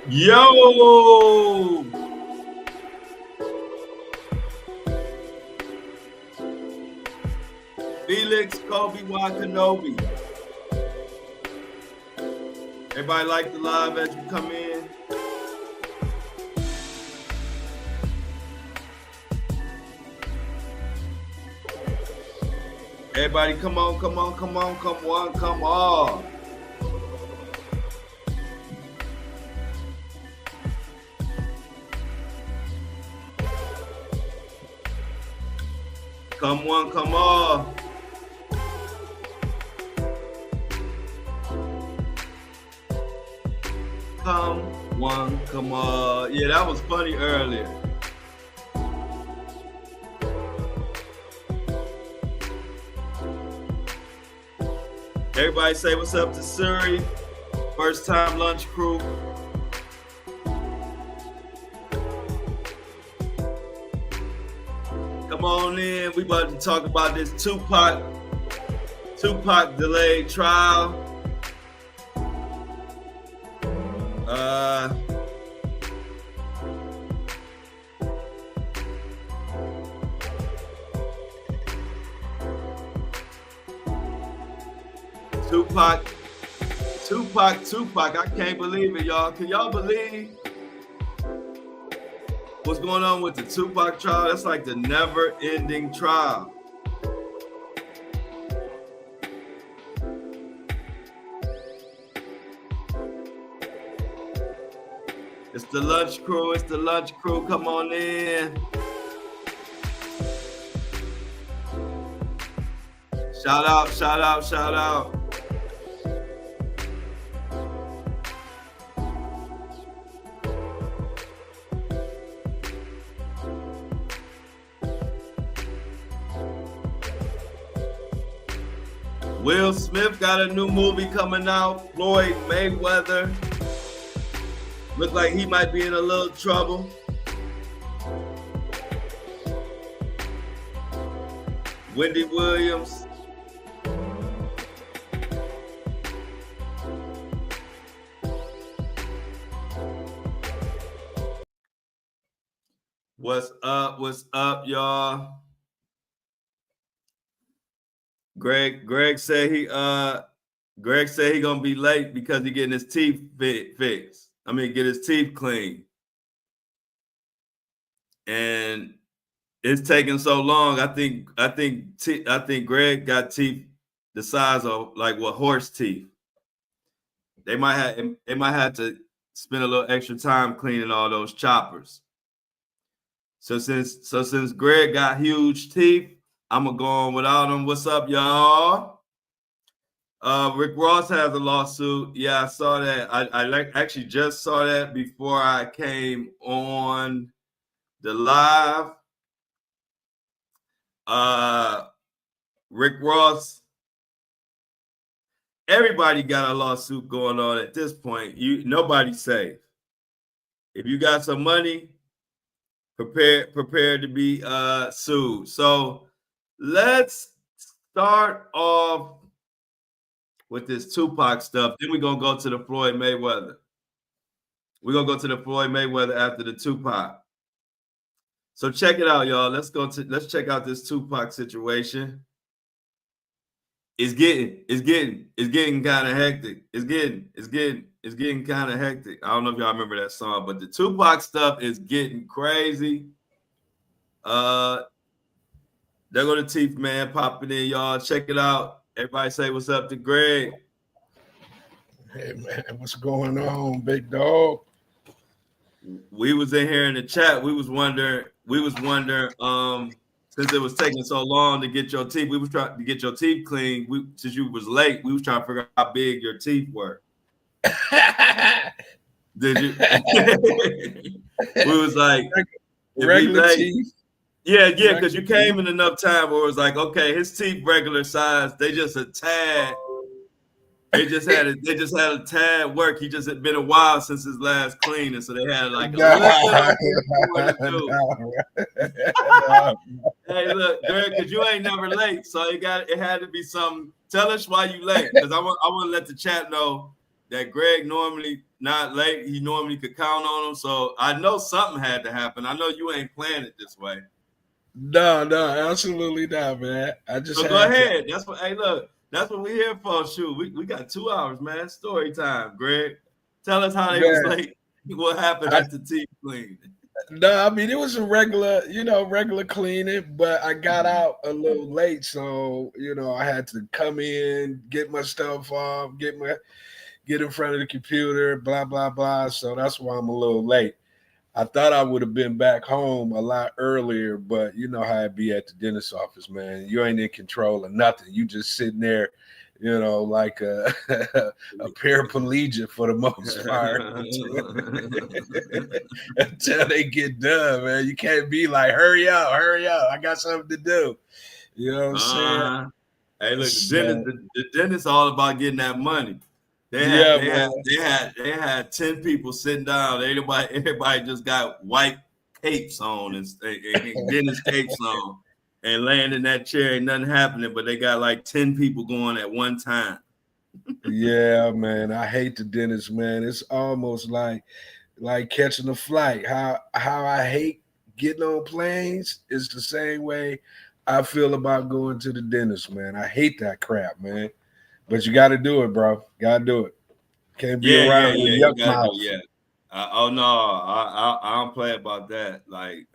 Yo! Felix Kobe Kenobi. Everybody like the live as you come in? Everybody come on, come on, come on, come on, come on. Come on, come on. Come on, come on. Yeah, that was funny earlier. Everybody say what's up to Surrey. First time lunch crew. Come on in. We about to talk about this Tupac delayed trial. Tupac. I can't believe it, y'all. Can y'all believe what's going on with the Tupac trial? That's like the never-ending trial. It's the lunch crew. It's the lunch crew. Come on in. Shout out, shout out, shout out. Will Smith got a new movie coming out. FLoyd Mayweather. Look like he might be in a little trouble. Wendy Williams. What's up? What's up, y'all? Greg said he gonna be late because he getting his teeth fixed. I mean, get his teeth clean. And it's taking so long. I think Greg got teeth the size of like what horse teeth. They might have to spend a little extra time cleaning all those choppers. So since Greg got huge teeth, I'm gonna go on without him. What's up, y'all? Rick Ross has a lawsuit. Yeah, I saw that. I actually just saw that before I came on the live. Rick Ross. Everybody got a lawsuit going on at this point. Nobody's safe. If you got some money, prepare to be sued. So let's start off with this Tupac stuff. Then we're gonna go to the FLoyd Mayweather. We're gonna go to the FLoyd Mayweather after the Tupac. So check it out, y'all. Let's check out this Tupac situation. It's getting kind of hectic. It's getting kind of hectic. I don't know if y'all remember that song, but the Tupac stuff is getting crazy. There go the Teeth Man popping in, y'all. Check it out. Everybody say what's up to Greg. Hey man, what's going on, big dog? We was in here in the chat. We was wondering, since it was taking so long to get your teeth, we was trying to get your teeth clean. Since you was late, we was trying to figure out how big your teeth were. Did you? We was like, regular teeth. Yeah, because you came in enough time where it was like, okay, his teeth regular size. They just a tad. They just had a tad work. He just had been a while since his last cleaning, so they had like a little to do. Hey, look, Greg, because you ain't never late, so it had to be something. Tell us why you late, because I want to let the chat know that Greg normally not late. He normally could count on him. So I know something had to happen. I know you ain't playing it this way. No, absolutely not, man. I just So go ahead. That's what. Hey, look, that's what we're here for. Shoot, we got 2 hours, man. Story time, Greg. Tell us how they was late. What happened at the team clean? No, I mean it was a regular cleaning, but I got out a little late, so I had to come in, get my stuff off, get in front of the computer, blah blah blah. So that's why I'm a little late. I thought I would have been back home a lot earlier, but you know how it be at the dentist office, man. You ain't in control of nothing. You just sitting there, like a paraplegic for the most part until they get done, man. You can't be like, hurry up. I got something to do. You know what I'm saying? Hey, look, the dentist all about getting that money. They had 10 people sitting down. Everybody just got white capes on and dentist capes on and laying in that chair. Ain't nothing happening, but they got like 10 people going at one time. Yeah, man. I hate the dentist, man. It's almost like catching a flight. How I hate getting on planes is the same way I feel about going to the dentist, man. I hate that crap, man. But you got to do it, bro. Got to do it. Can't be around with yuck mouth. Oh no, I don't play about that. Like,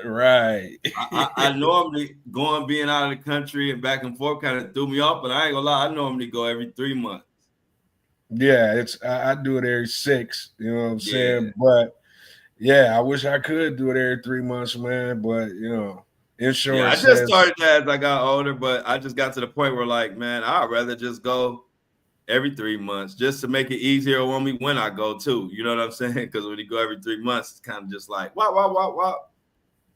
right. I normally being out of the country and back and forth kind of threw me off, but I ain't gonna lie. I normally go every 3 months. Yeah, I do it every 6. You know what I'm saying? But yeah, I wish I could do it every 3 months, man. But insurance. I just started that as I got older, but I just got to the point where, like, man, I'd rather just go every 3 months just to make it easier on me when I go too. You know what I'm saying? Because when you go every 3 months, it's kind of just like, wow.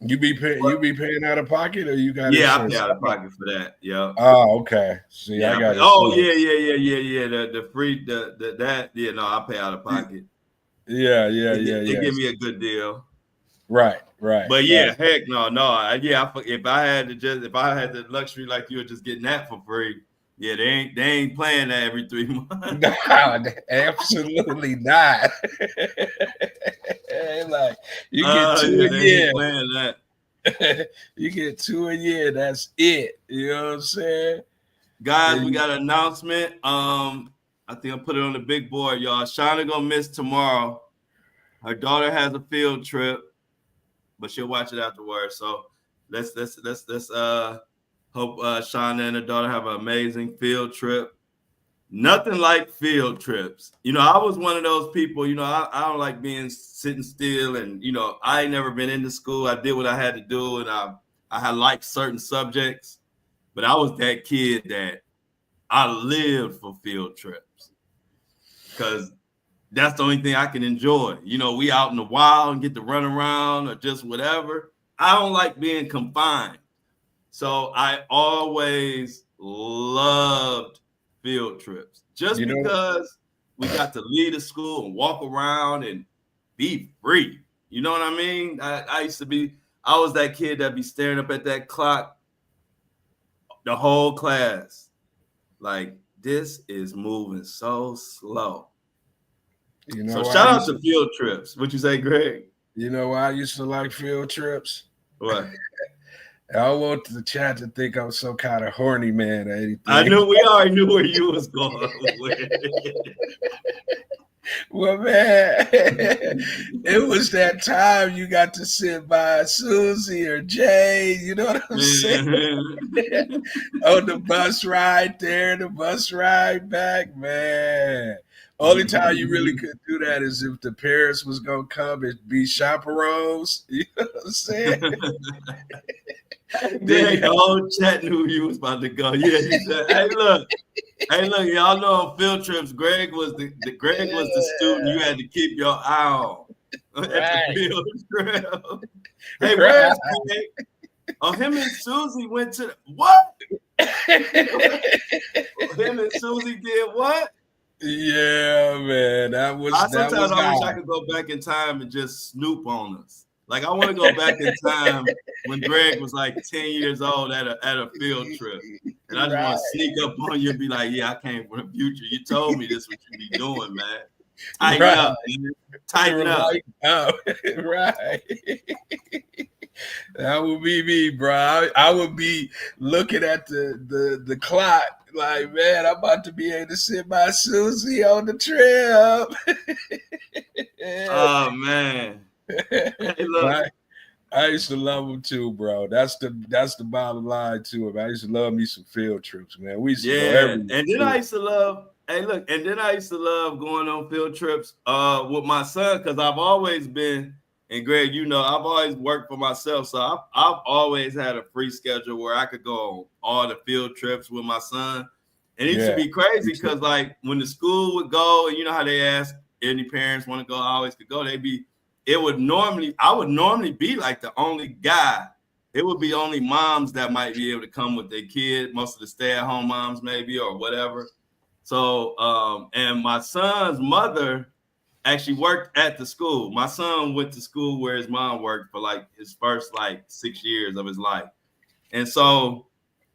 You be paying out of pocket, or you got? Yeah, insurance? I pay out of pocket for that. Yeah. Oh, okay. See, yeah, I got. Yeah. The free, that. Yeah, no, I pay out of pocket. Yeah. They give me a good deal. Right. But yeah, heck no. If I had the luxury like you were just getting that for free, yeah, they ain't playing that every 3 months. No, absolutely not. Like you get 2 a year. Playing that. You get 2 a year. That's it. You know what I'm saying? Guys, we got an announcement. I think I'll put it on the big board, y'all. Shauna gonna miss tomorrow. Her daughter has a field trip, but she'll watch it afterwards. So let's hope Shauna and her daughter have an amazing field trip. Nothing like field trips. I was one of those people, I don't like being sitting still, and I ain't never been into school. I did what I had to do, and I had liked certain subjects, but I was that kid that I lived for field trips because that's the only thing I can enjoy. We out in the wild and get to run around or just whatever. I don't like being confined. So I always loved field trips just because we got to leave the school and walk around and be free. You know what I mean? I was that kid that be staring up at that clock the whole class. Like, this is moving so slow. So shout out to field trips. What you say, Greg? You know why I used to like field trips? What? I want the chat to think I'm some kind of horny man or anything. I knew we already knew where you was going with it. Well, man, it was that time you got to sit by Susie or Jay, you know what I'm saying? On the bus ride there, the bus ride back, man. Only time you really could do that is if the parents was going to come and be chaperones. You know what I'm saying? The whole chat knew you was about to go. Yeah, he said, hey, look, y'all know on field trips, Greg was the student you had to keep your eye on at the field trip. Hey, where's Greg? Oh, him and Susie went to what? Him and Susie did what? Yeah, man. Sometimes I wish I could go back in time and just snoop on us. Like I want to go back in time when Greg was like 10 years old at a field trip. And I just want to sneak up on you and be like, yeah, I came from the future. You told me this what you be doing, man. Tighten up, man. Tighten up. Right. That would be me, bro. I would be looking at the clock like, man, I'm about to be able to sit by Susie on the trip. Oh, man. Hey, look. I used to love them too, bro. That's the bottom line to it. I used to love me some field trips, man. We used to go everywhere. And then I used to love, going on field trips with my son, because I've always been, and Greg, you know, I've always worked for myself. So I've always had a free schedule where I could go on all the field trips with my son. And it used to be crazy because like when the school would go, and you know how they ask any parents want to go, I always could go, I would normally be like the only guy. It would be only moms that might be able to come with their kid, most of the stay-at-home moms maybe or whatever. So, and my son's mother actually worked at the school. My son went to school where his mom worked for like his first like 6 years of his life. And so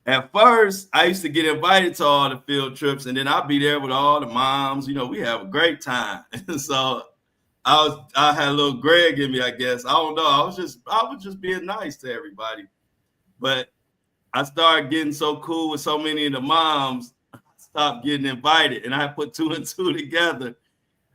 at first I used to get invited to all the field trips, and then I'd be there with all the moms. You know, we have a great time. And so I had a little Greg in me, I guess. I don't know. I was just being nice to everybody. But I started getting so cool with so many of the moms, I stopped getting invited, and I put 2 and 2 together.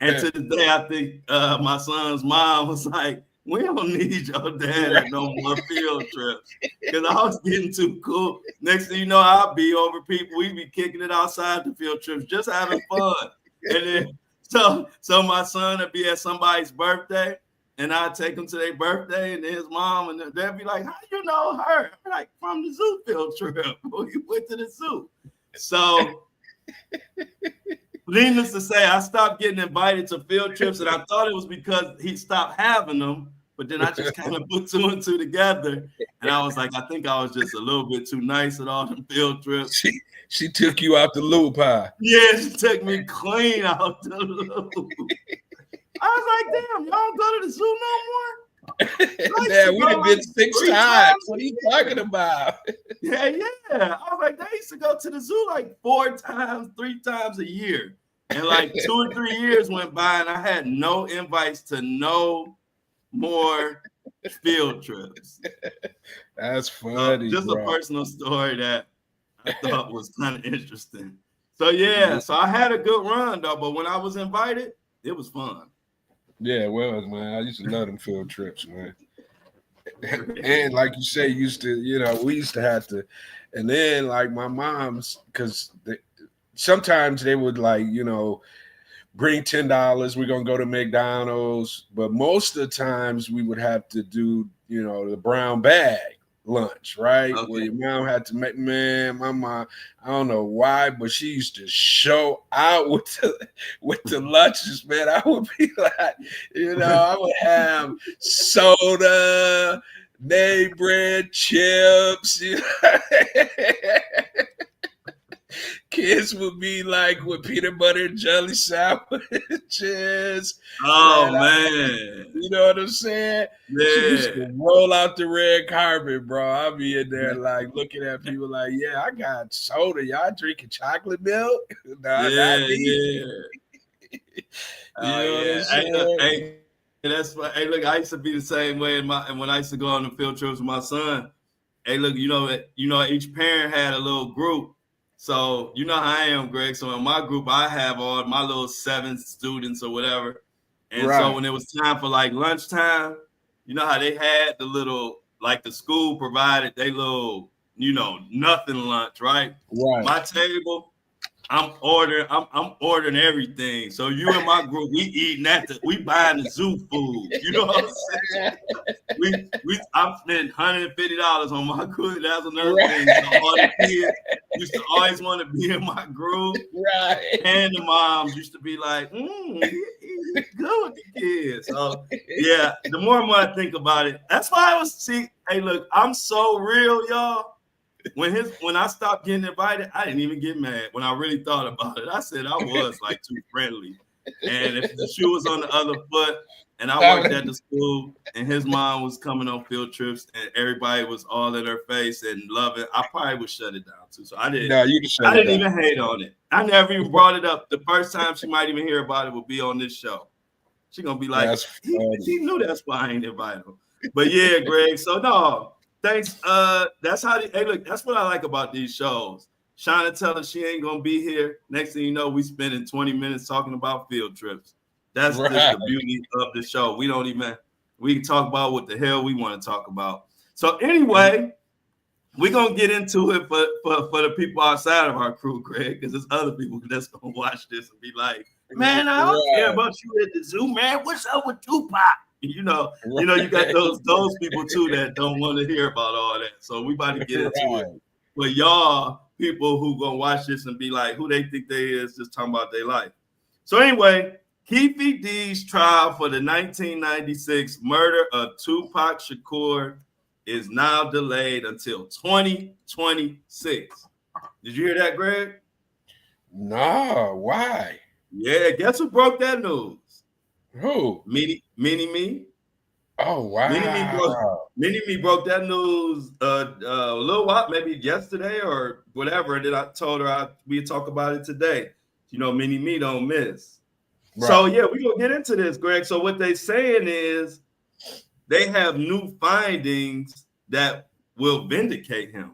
And to this day, I think my son's mom was like, we don't need your dad at no more field trips. Because I was getting too cool. Next thing you know, I'll be over people. We be kicking it outside the field trips, just having fun. And then so my son would be at somebody's birthday, and I'd take him to their birthday, and then his mom, and they'd be like, how you know her? I'm like, from the zoo field trip. We went to the zoo. So needless to say, I stopped getting invited to field trips, and I thought it was because he stopped having them. But then I just kind of put 2 and 2 together, and I was like, I think I was just a little bit too nice at all them field trips. She took you out the loop, huh? Yeah, she took me clean out the loop. I was like, damn, y'all go to the zoo no more? Yeah, we'd have been 6 times. What are you talking about? Yeah. I was like, they used to go to the zoo like 4 times, 3 times a year. And like 2 or 3 years went by, and I had no invites to no more field trips. That's funny. Just a personal story that I thought was kind of interesting. So yeah, so I had a good run though, but when I was invited, it was fun. Yeah, it was, man. I used to love them field trips, man. And like you say, we used to have to, and then like my mom's, because sometimes they would like, bring $10, we're gonna go to McDonald's, but most of the times we would have to do, the brown bag lunch, right? Okay. Where your mom had to make, man, my mom, I don't know why, but she used to show out with the lunches, man. I would be like, I would have soda, nay bread, chips, Kids would be like with peanut butter and jelly sandwiches. Oh, man. You know what I'm saying? Yeah. She used to roll out the red carpet, bro. I'll be in there like looking at people like, yeah, I got soda. Y'all drinking chocolate milk? Nah, yeah. Hey, that's why. Hey, look, I used to be the same way when I used to go on the field trips with my son. Hey, look, each parent had a little group. So you know how I am, Greg. So in my group, I have all my little 7 students or whatever. And so when it was time for like lunchtime, you know how they had the little, like the school provided they little, nothing lunch, right? Right. My table, I'm ordering everything. So you and my group, we eating we buying the zoo food. You know what I'm saying? I spent $150 on my group. That's another thing. So all the kids used to always want to be in my group. Right. And the moms used to be like, he's good with the kids. So yeah, the more and more I think about it, that's why hey, look, I'm so real, y'all. When I stopped getting invited, I didn't even get mad. When I really thought about it, I said I was like too friendly. And if the shoe was on the other foot and I worked at the school, and his mom was coming on field trips, and everybody was all in her face and loving. I probably would shut it down too. So I didn't. No, you just shut I it didn't down. even hate on it. I never even brought it up. The first time she might even hear about it will be on this show. She gonna be like, he knew that's why I ain't invite him. But yeah, Greg. So no, thanks. That's how. Hey, look, that's what I like about these shows. Shauna tell her she ain't gonna be here. Next thing you know, we spending 20 minutes talking about field trips. That's just the beauty of the show. We can talk about what the hell we want to talk about. So anyway, we're gonna get into it for the people outside of our crew, Greg, because there's other people that's gonna watch this and be like, man, I don't care about you at the zoo, man. What's up with Tupac? You got those people too that don't want to hear about all that. So we about to get into it. But y'all people who gonna watch this and be like, who they think they is, just talking about their life. So anyway, Keefe D's trial for the 1996 murder of Tupac Shakur is now delayed until 2026. Did you hear that, Greg? No, why? Yeah, guess who broke that news? Who? Mini Me. Oh wow! Mini Me broke that news a little while, maybe yesterday or whatever. And then I told her we'd talk about it today. Mini Me don't miss. Right. So yeah, we're gonna get into this, Greg. So what they saying is they have new findings that will vindicate him.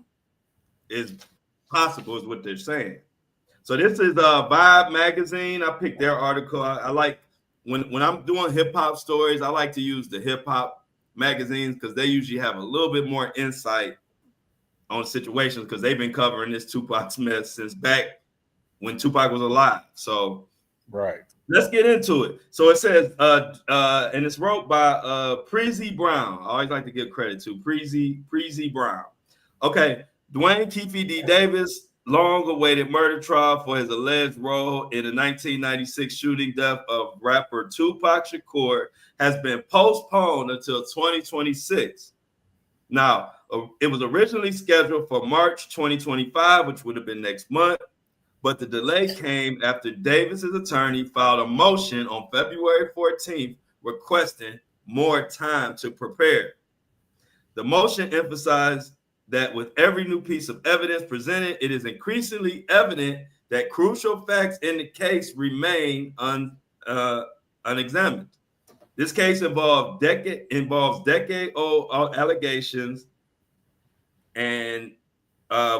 Is possible, is what they're saying. So this is Vibe magazine. I picked their article. I like when I'm doing hip hop stories, I like to use the hip hop magazines because they usually have a little bit more insight on situations because they've been covering this Tupac's mess since back when Tupac was alive. So right. Let's get into it. So it says, and it's wrote by Preezy Brown. I always like to give credit to Preezy Brown. Okay, Dwayne Keefe D. Davis, long-awaited murder trial for his alleged role in the 1996 shooting death of rapper Tupac Shakur has been postponed until 2026. Now, it was originally scheduled for March 2025, which would have been next month. But the delay came after Davis's attorney filed a motion on February 14th requesting more time to prepare. The motion emphasized that with every new piece of evidence presented, it is increasingly evident that crucial facts in the case remain unexamined. This case involves decade-old allegations, and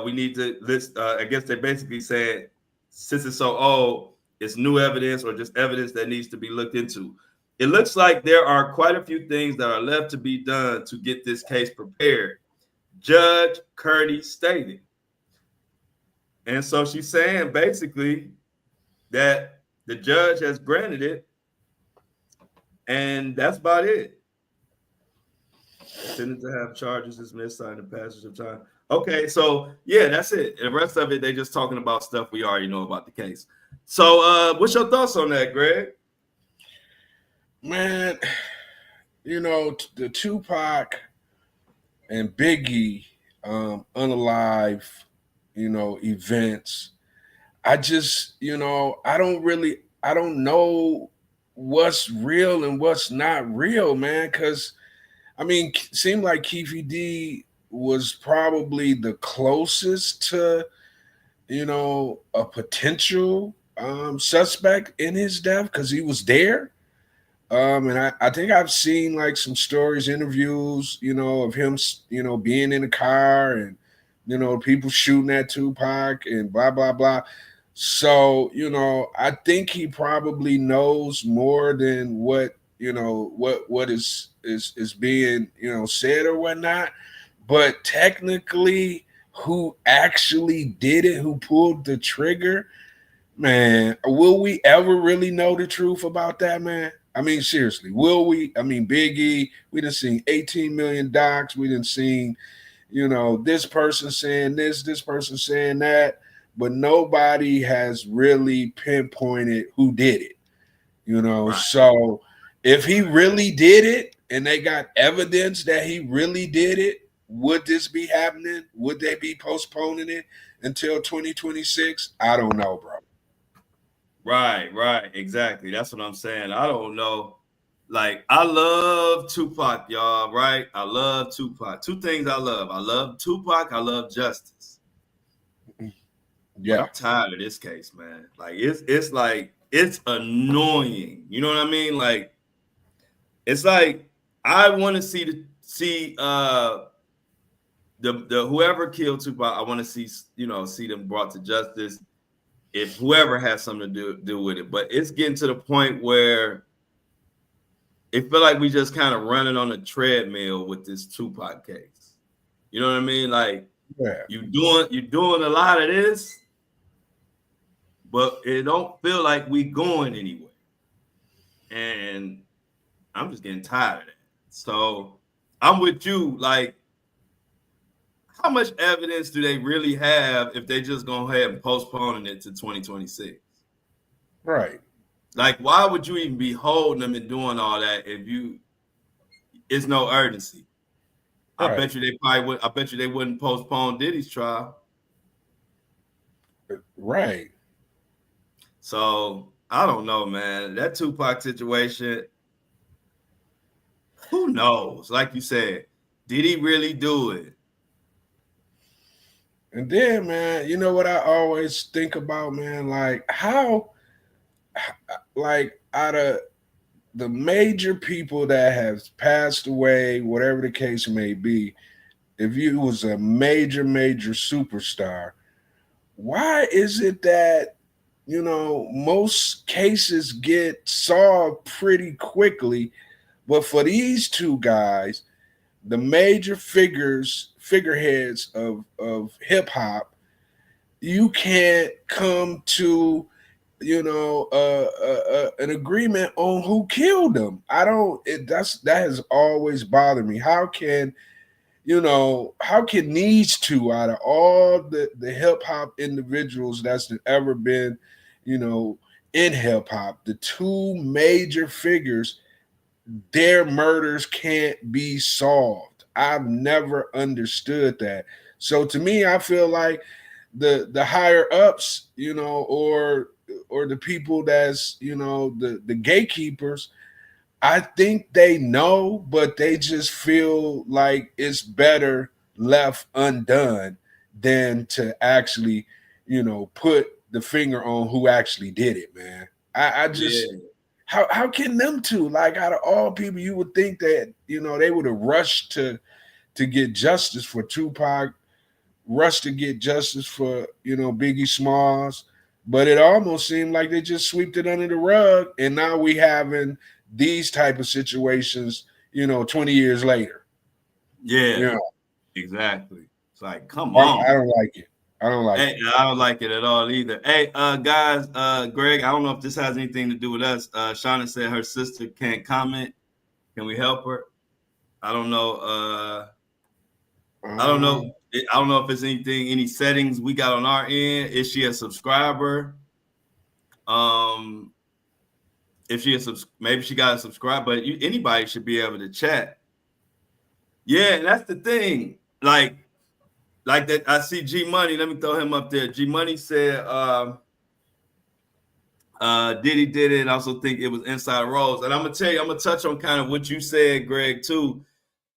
we need to list. I guess they basically said, since it's so old, it's new evidence or just evidence that needs to be looked into. It looks like there are quite a few things that are left to be done to get this case prepared, Judge Kearney stated. And so she's saying basically that the judge has granted it, and that's about it. Intended to have charges dismissed in the passage of time. Okay, so yeah, that's it. And the rest of it, they just talking about stuff we already know about the case. So what's your thoughts on that, Greg? Man, the Tupac and Biggie unalive, events. I just, I don't know what's real and what's not real, man. Because, it seemed like Keefe D was probably the closest to, a potential suspect in his death because he was there. And I think I've seen like some stories, interviews, of him, being in a car and, people shooting at Tupac and blah, blah, blah. So, I think he probably knows more than what is being, said or whatnot. But technically, who actually did it, who pulled the trigger, man, will we ever really know the truth about that, man? Seriously, will we? Biggie, we done seen 18 million docs. We done seen, this person saying this person saying that, but nobody has really pinpointed who did it, Right. So if he really did it and they got evidence that he really did it, would this be happening? Would they be postponing it until 2026? I don't know, bro. Right, exactly. That's what I'm saying. I don't know. like I love Tupac, y'all, right? I love Tupac. Two things I love. I love Tupac, I love Justice. But Yeah. I'm tired of this case, man. Like it's like it's annoying. You know what I mean? Like it's like I want to see the whoever killed Tupac. I want to see them brought to justice. If whoever has something to do with it, but it's getting to the point where it feel like we just kind of running on a treadmill with this Tupac case. You know what I mean? Like Yeah. you doing a lot of this, but it don't feel like we going anywhere. And I'm just getting tired of that. So I'm with you. Like, how much evidence do they really have if they just go ahead and postponing it to 2026? Right. Like, why would you even be holding them and doing all that if it's no urgency? I Right. bet you they probably would. I bet you they wouldn't postpone Diddy's trial. Right. So I don't know, man. That Tupac situation, who knows? Like you said, did he really do it? And then, man, you know what I always think about, man? Like how, like out of the major people that have passed away, whatever the case may be, if you was a major superstar, why is it that most cases get solved pretty quickly, but for these two guys, the major figureheads of hip hop, you can't come to an agreement on who killed them. I don't. That has always bothered me. How can these two, out of all the hip hop individuals that's ever been, in hip hop, the two major figures, their murders can't be solved? I've never understood that. So to me, I feel like the higher ups, or the people that's the gatekeepers, I think they know, but they just feel like it's better left undone than to actually, put the finger on who actually did it, man. I just Yeah, how can them two, like out of all people, you would think that they would have rushed to get justice for Tupac, rushed to get justice for Biggie Smalls, but it almost seemed like they just swept it under the rug, and now we having these type of situations 20 years later. yeah, you know exactly. It's like, come I on. don't like it. I don't like Hey, it. I don't like it at all either. Hey, guys, Greg, I don't know if this has anything to do with us. Shauna said her sister can't comment. Can we help her? I don't know. I don't know. um I don't know if it's any settings we got on our end. Is she a subscriber? Um, if she is, maybe she got a subscribe, but anybody should be able to chat. Yeah, and that's the thing. Like that. I see G Money. Let me throw him up there. G Money said, Diddy did it, and I also think it was inside roles. And I'm gonna tell you, I'm gonna touch on kind of what you said, Greg, too.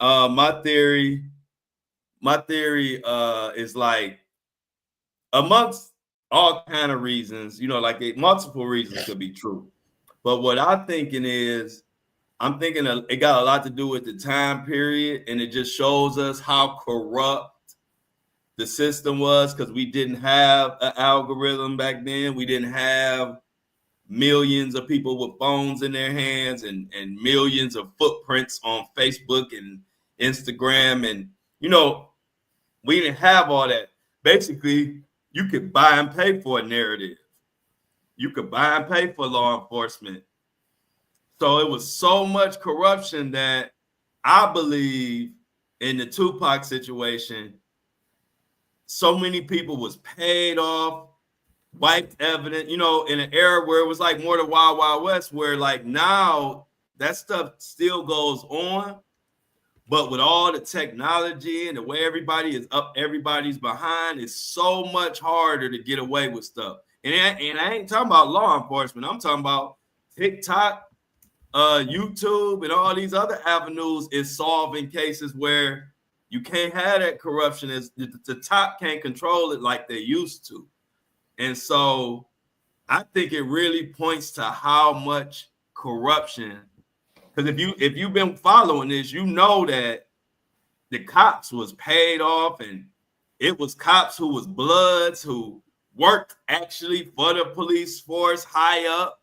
My theory is like amongst all kind of reasons, like multiple reasons could be true. But what I'm thinking is, I'm thinking it got a lot to do with the time period, and it just shows us how corrupt the system was because we didn't have an algorithm back then. We didn't have millions of people with phones in their hands and millions of footprints on Facebook and Instagram. And, we didn't have all that. Basically, you could buy and pay for a narrative. You could buy and pay for law enforcement. So it was so much corruption that I believe in the Tupac situation, so many people was paid off, wiped evidence, in an era where it was like more the Wild Wild West, where like now that stuff still goes on, but with all the technology and the way everybody is up, everybody's behind, it's so much harder to get away with stuff. And I ain't talking about law enforcement. I'm talking about TikTok, YouTube and all these other avenues is solving cases where you can't have that corruption. As the top can't control it like they used to. And so I think it really points to how much corruption, because if you've been following this, you know that the cops was paid off, and it was cops who was bloods who worked actually for the police force high up.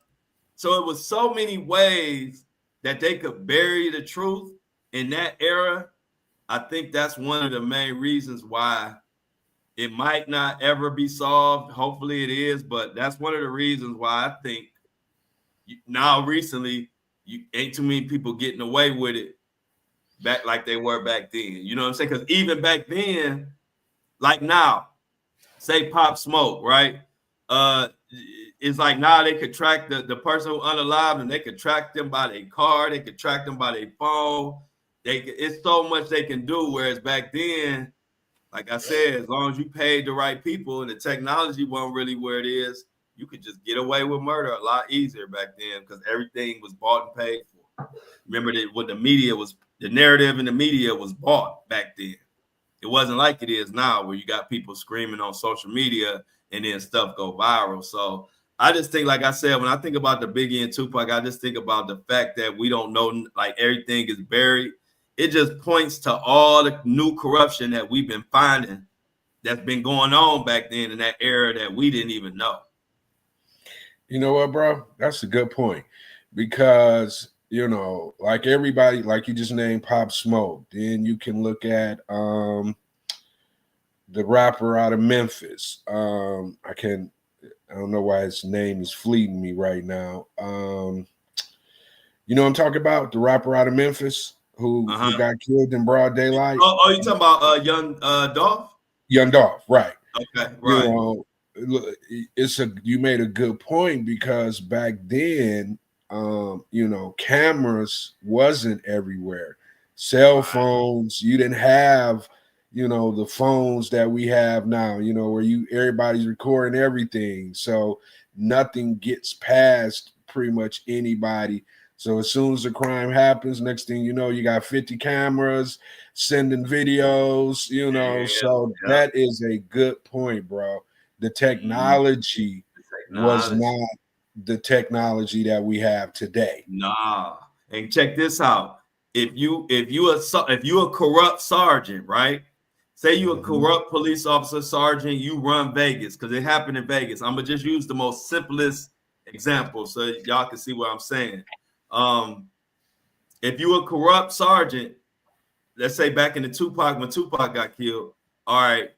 So it was so many ways that they could bury the truth in that era. I think that's one of the main reasons why it might not ever be solved. Hopefully it is, but that's one of the reasons why I think now recently you ain't too many people getting away with it back like they were back then. You know what I'm saying? Because even back then, like now, say Pop Smoke, right? It's like now they could track the person who unalived, and they could track them by their car, they could track them by their phone. It's so much they can do. Whereas back then, like I said, as long as you paid the right people and the technology wasn't really where it is, you could just get away with murder a lot easier back then because everything was bought and paid for. Remember that what the narrative in the media was bought back then. It wasn't like it is now where you got people screaming on social media and then stuff go viral. So I just think, like I said, when I think about the Biggie and Tupac, I just think about the fact that we don't know, like everything is buried. It just points to all the new corruption that we've been finding that's been going on back then in that era that we didn't even know. You know what, bro? That's a good point because, like everybody, like you just named Pop Smoke. Then you can look at the rapper out of Memphis. I don't know why his name is fleeting me right now. You know what I'm talking about? The rapper out of Memphis who got killed in broad daylight. Oh, you talking about Young Dolph? Young Dolph, right. Okay, right. You made a good point because back then, cameras wasn't everywhere. Cell phones, you didn't have, the phones that we have now, where everybody's recording everything. So nothing gets past pretty much anybody. So as soon as a crime happens, next thing you know, you got 50 cameras sending videos, so that is a good point, bro. The technology was not the technology that we have today. Nah. And check this out. If you a corrupt sergeant, right? Say you a corrupt police officer, sergeant, you run Vegas, because it happened in Vegas. I'm gonna just use the most simplest example so y'all can see what I'm saying. If you a corrupt sergeant, let's say back in when Tupac got killed, all right,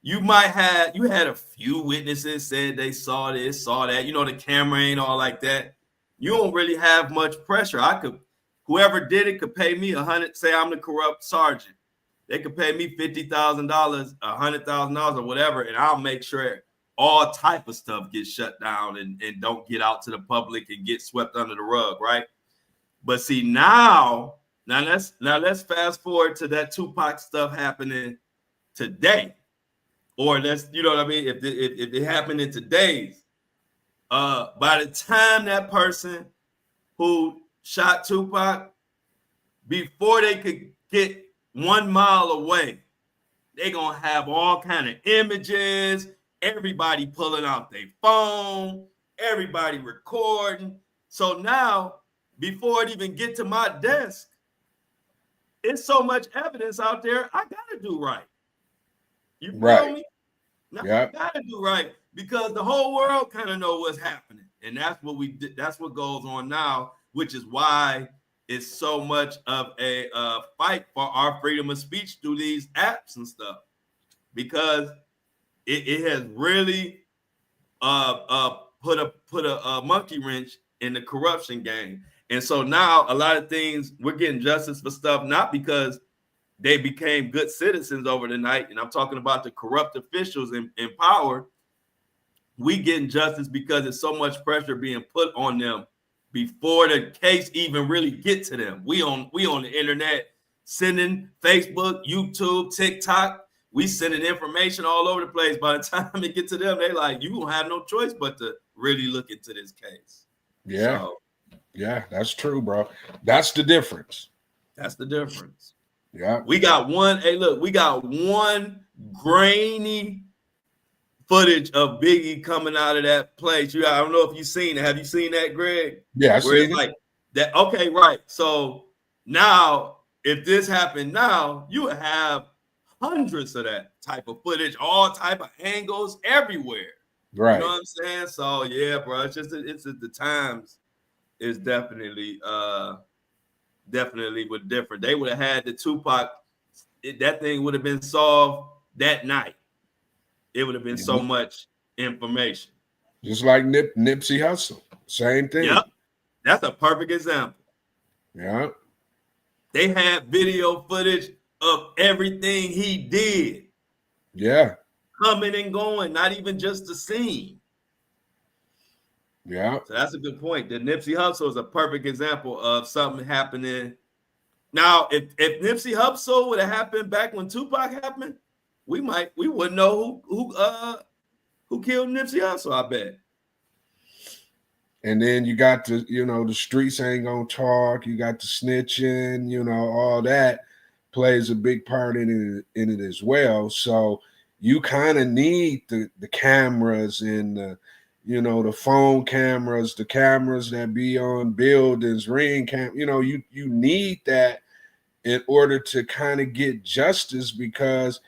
you had a few witnesses said they saw this, saw that. The camera ain't all like that. You don't really have much pressure. Whoever did it could pay me $100. Say I'm the corrupt sergeant, they could pay me $50,000, $100,000, or whatever, and I'll make sure all type of stuff gets shut down and don't get out to the public and get swept under the rug, right? But see now let's fast forward to that Tupac stuff happening today, or let's what I mean. If it happened in today's, by the time that person who shot Tupac, before they could get 1 mile away, they gonna have all kind of images. Everybody pulling out their phone, everybody recording. So now, before it even get to my desk, it's so much evidence out there. I gotta do right. You feel me? Now I gotta do right because the whole world kind of know what's happening, and that's what we did. That's what goes on now, which is why it's so much of a fight for our freedom of speech through these apps and stuff, because it has really put a monkey wrench in the corruption game. And so now a lot of things, we're getting justice for stuff, not because they became good citizens over the night. And I'm talking about the corrupt officials in power. We getting justice because there's so much pressure being put on them before the case even really get to them. We on the internet sending Facebook, YouTube, TikTok. We sending information all over the place. By the time it get to them, they like, you don't have no choice but to really look into this case. Yeah. So, Yeah, that's true, bro. That's the difference. That's the difference. Yeah. We got one. Hey, look, we got one grainy footage of Biggie coming out of that place. I don't know if you've seen it. Have you seen that, Greg? Yeah, I Where seen it's it. like that. Okay, right. So now, if this happened now, you would have hundreds of that type of footage, all type of angles everywhere. You know Right. what I'm saying? So yeah, bro. It's just the times is definitely was different. They would have had the Tupac. That thing would have been solved that night. It would have been so much information. Just like Nipsey Hussle. Same thing. Yep. That's a perfect example. Yeah. They had video footage of everything he did. Yeah. Coming and going, not even just the scene. Yeah. So that's a good point. The Nipsey Hussle is a perfect example of something happening. Now, if Nipsey Hussle would have happened back when Tupac happened, we wouldn't know who killed Nipsey Hussle, I bet. And then you got the streets ain't gonna talk. You got the snitching, all that plays a big part in it as well. So you kind of need the cameras and the phone cameras, the cameras that be on buildings, ring cam. You need that in order to kind of get justice, because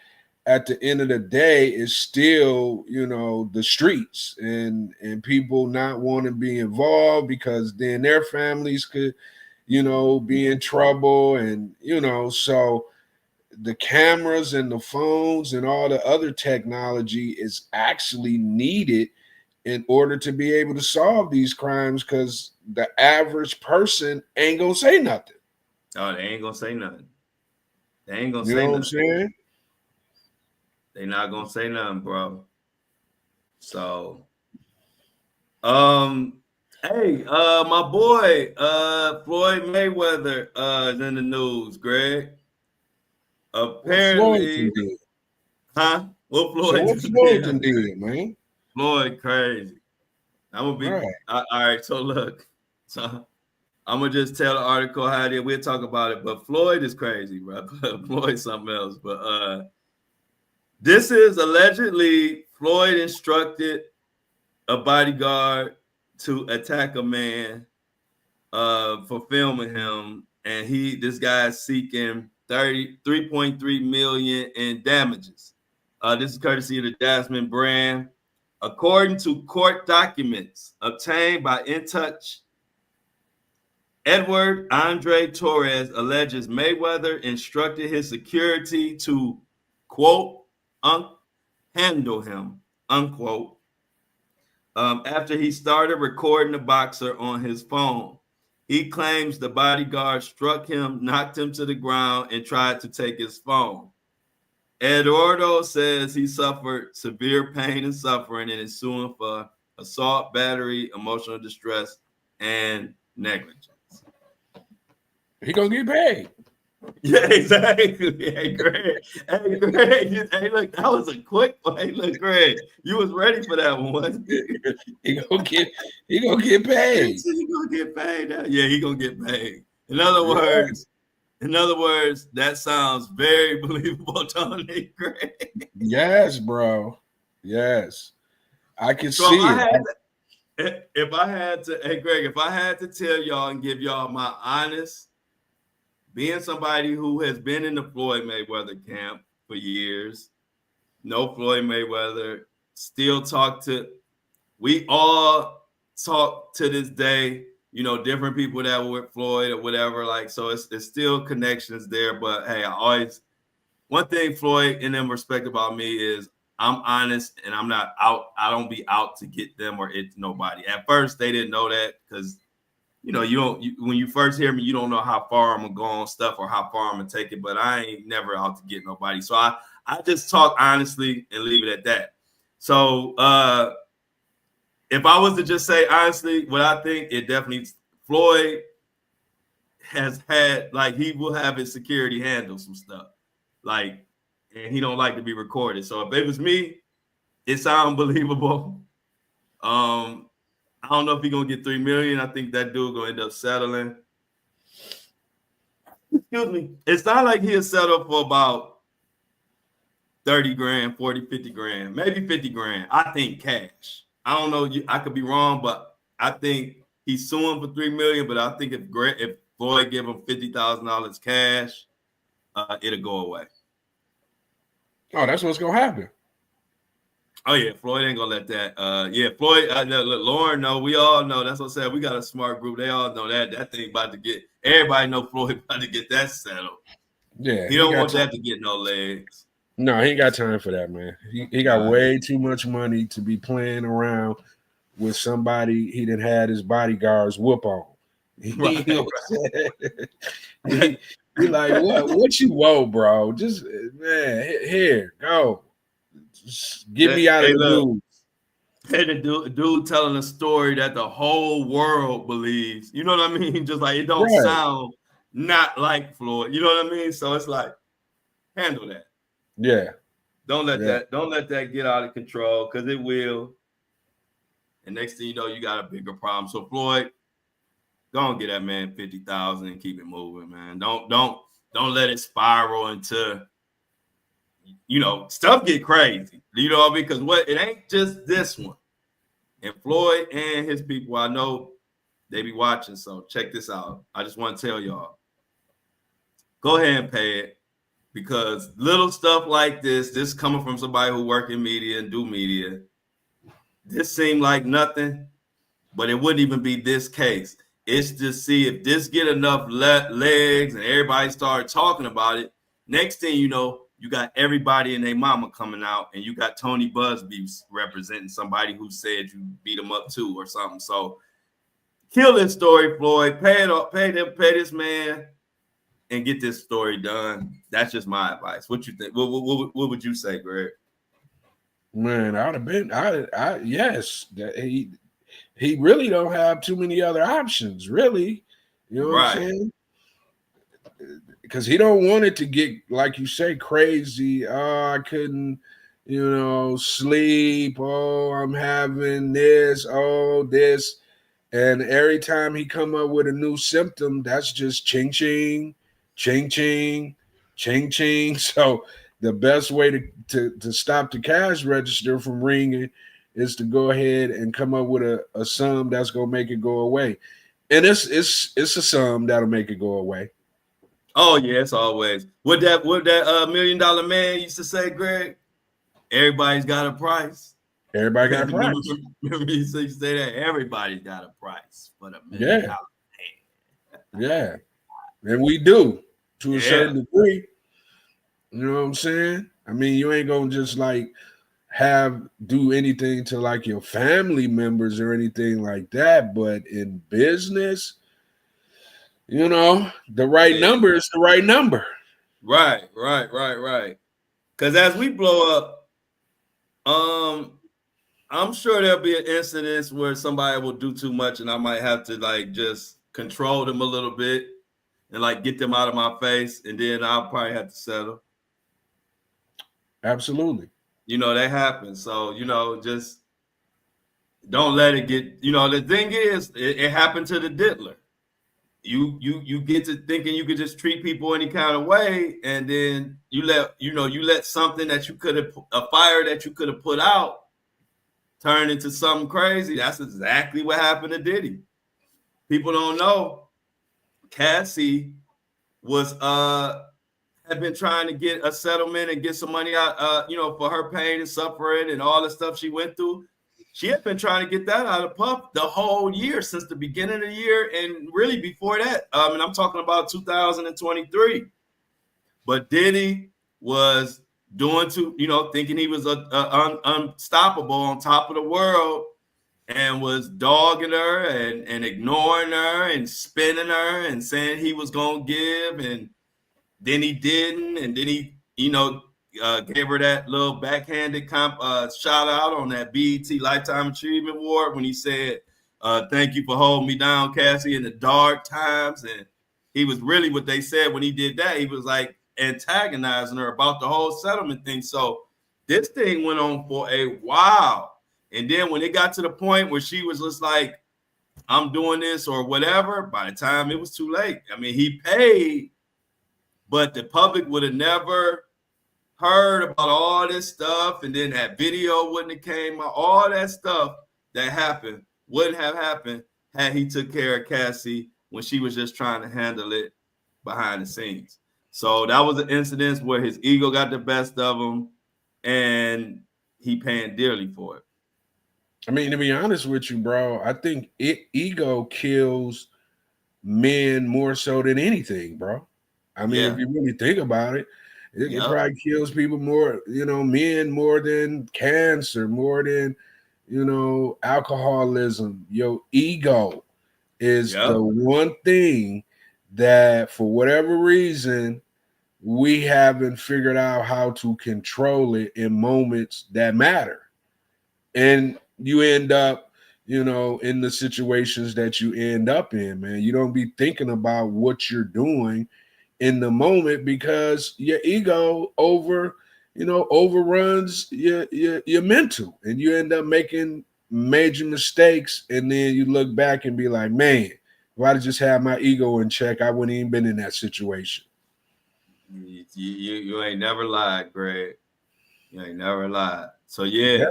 at the end of the day, it's still, the streets and people not want to be involved, because then their families could, be in trouble. And, so the cameras and the phones and all the other technology is actually needed in order to be able to solve these crimes, because the average person ain't gonna say nothing. Oh, they ain't gonna say nothing. They ain't gonna You say know what I'm nothing. saying? They not gonna say nothing, bro. So, hey, my boy, FLoyd Mayweather, is in the news. Greg, What Floyd apparently, did? huh? What So Floyd what Floyd did, man? Floyd crazy. I'm gonna be Right. all right. So look, so I'm gonna just tell the article how it is. We'll talk about it. But Floyd is crazy, bro. Floyd's something else. But this is allegedly Floyd instructed a bodyguard to attack a man for filming him, and this guy is seeking 3.3 million in damages. This is courtesy of the Jasmine brand. According to court documents obtained by In Touch, Edward Andre Torres alleges Mayweather instructed his security to, quote, handle him, unquote, after he started recording the boxer on his phone. He claims the bodyguard struck him, knocked him to the ground, and tried to take his phone. Eduardo says he suffered severe pain and suffering and is suing for assault, battery, emotional distress, and negligence. He gonna get paid. Yeah, exactly. Hey, Greg. Hey, Greg. Hey, look, that was a quick one. Hey, look, Greg, you was ready for that one. he gonna get paid. He gonna get paid now. Yeah, he gonna get paid. In other words, that sounds very believable, Tony. Greg. Yes, bro. Yes, I can So see it. if I had to, hey Greg, if I had to tell y'all and give y'all my honest, being somebody who has been in the Floyd Mayweather camp for years, know Floyd Mayweather, we all talk to this day, different people that were with Floyd or whatever, like, so it's still connections there. But hey, one thing Floyd and them respect about me is I'm honest and I'm not out. I don't be out to get them or it nobody. At first, they didn't know that because you don't. When you first hear me, you don't know how far I'm gonna go on stuff or how far I'm gonna take it. But I ain't never out to get nobody. So I just talk honestly and leave it at that. So if I was to just say honestly, what I think, it definitely Floyd has had, like, he will have his security handle some stuff, like, and he don't like to be recorded. So if it was me, it sounds believable. I don't know if he's gonna get $3 million. I think that dude gonna end up settling. Excuse me. It's not like he'll settle for about 30 grand, 40, 50 grand, maybe 50 grand. I think cash. I don't know. I could be wrong, but I think he's suing for $3 million. But I think if Floyd give him $50,000 cash, it'll go away. Oh, that's what's gonna happen. Oh yeah, Floyd ain't gonna let that. Floyd. Lauren, no, we all know. That's what I said. We got a smart group. They all know that thing about to get. Everybody know Floyd about to get that settled. Yeah, he don't want that to get no legs. No, he ain't got time for that, man. He got way too much money to be playing around with somebody he done had his bodyguards whoop on. Right. You know what he like, what you want, bro? Just, man, here, go. Just get me out of the dude. Hey, the dude telling a story that the whole world believes. You know what I mean? Just like it don't sound not like Floyd. You know what I mean? So it's like, handle that. Yeah. Don't let that get out of control, because it will. And next thing you know, you got a bigger problem. So Floyd, don't get that man 50,000 and keep it moving, man. Don't let it spiral into, stuff get crazy. You know what I mean? Because it ain't just this one. And Floyd and his people, I know they be watching. So check this out. I just want to tell y'all, go ahead and pay it. Because little stuff like this coming from somebody who work in media and do media, this seemed like nothing, but it wouldn't even be this case. It's to see if this get enough legs and everybody start talking about it. Next thing you know, you got everybody and their mama coming out, and you got Tony Busby representing somebody who said you beat him up too or something. So kill this story, Floyd. Pay this man, and get this story done. That's just my advice. What you think? What would you say, Greg? Man, I would have been. Yes. He really don't have too many other options, really. You know what I'm saying? Because he don't want it to get, like you say, crazy. Oh, I couldn't, sleep. Oh, I'm having this. Oh, this. And every time he come up with a new symptom, that's just ching-ching, ching-ching, ching-ching. So the best way to stop the cash register from ringing is to go ahead and come up with a sum that's going to make it go away. And it's a sum that'll make it go away. Oh, yes, always. What that $1 million man used to say, Greg? Everybody's got a price. Everybody got a price. Remember you say that? Everybody's got a price for the $1 million man. Yeah. And we do, to a certain degree. You know what I'm saying? I mean, you ain't going to just like do anything to like your family members or anything like that. But in business, the right number is the right number. Right. Because as we blow up, I'm sure there'll be an incident where somebody will do too much, and I might have to like just control them a little bit and like get them out of my face, and then I'll probably have to settle. Absolutely. That happens. So, just don't let it get, the thing is, it happened to the diddler. You get to thinking you could just treat people any kind of way, and then you let something that you could have, a fire that you could have put out, turn into something crazy. That's exactly what happened to Diddy. People don't know Cassie had been trying to get a settlement and get some money out, for her pain and suffering and all the stuff she went through. She had been trying to get that out of Puff the whole year, since the beginning of the year, and really before that. And I'm talking about 2023. But Diddy was thinking he was unstoppable, on top of the world, and was dogging her and ignoring her and spinning her and saying he was going to give, and then he didn't, and then he, gave her that little backhanded shout out on that BET Lifetime Achievement Award when he said, "Thank you for holding me down, Cassie, in the dark times." And he was really, what they said when he did that, he was like antagonizing her about the whole settlement thing. So this thing went on for a while. And then when it got to the point where she was just like, I'm doing this or whatever, by the time it was too late. I mean, he paid, but the public would have never heard about all this stuff, and then that video wouldn't have came out. All that stuff that happened wouldn't have happened had he took care of Cassie when she was just trying to handle it behind the scenes. So that was an incident where his ego got the best of him, and he paying dearly for it. I mean, to be honest with you, bro, I think ego kills men more so than anything, bro. I mean, if you really think about it, it probably kills people more, men more than cancer, more than, alcoholism. Your ego is the one thing that, for whatever reason, we haven't figured out how to control it in moments that matter. And you end up, in the situations that you end up in, man. You don't be thinking about what you're doing in the moment because your ego overruns your mental, and you end up making major mistakes. And then you look back and be like, man, if I'd just had my ego in check, I wouldn't even been in that situation. You ain't never lied, Greg. You ain't never lied. So yeah.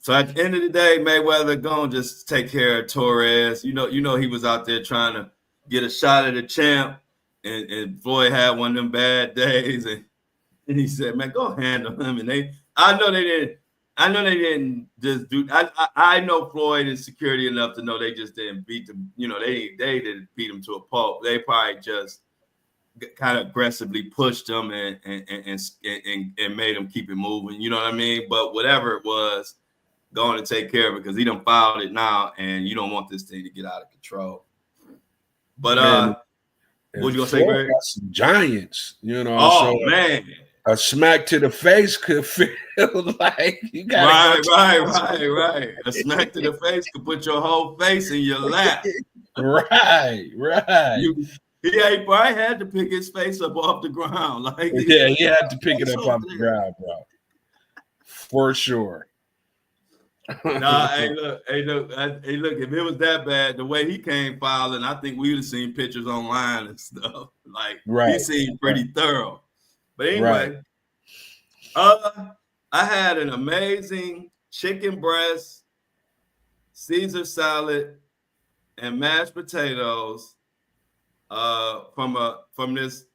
So at the end of the day, Mayweather gonna just take care of Torres. You know he was out there trying to get a shot at the champ, and Floyd had one of them bad days, and he said, "Man, go handle him." And I know they didn't just do. I know Floyd is security enough to know they just didn't beat them. They didn't beat him to a pulp. They probably just kind of aggressively pushed him and made him keep it moving. You know what I mean? But whatever it was, going to take care of it because he done filed it now, and you don't want this thing to get out of control. But what you gonna say, Greg? Got some giants, Oh so man, a smack to the face could feel like you got right. A smack to the face could put your whole face in your lap. Right. He probably had to pick his face up off the ground. He had to pick it up off the ground, bro. For sure. Nah, hey, look. If it was that bad, the way he came filing, I think we would have seen pictures online and stuff. He seemed pretty thorough. But anyway, I had an amazing chicken breast, Caesar salad, and mashed potatoes from this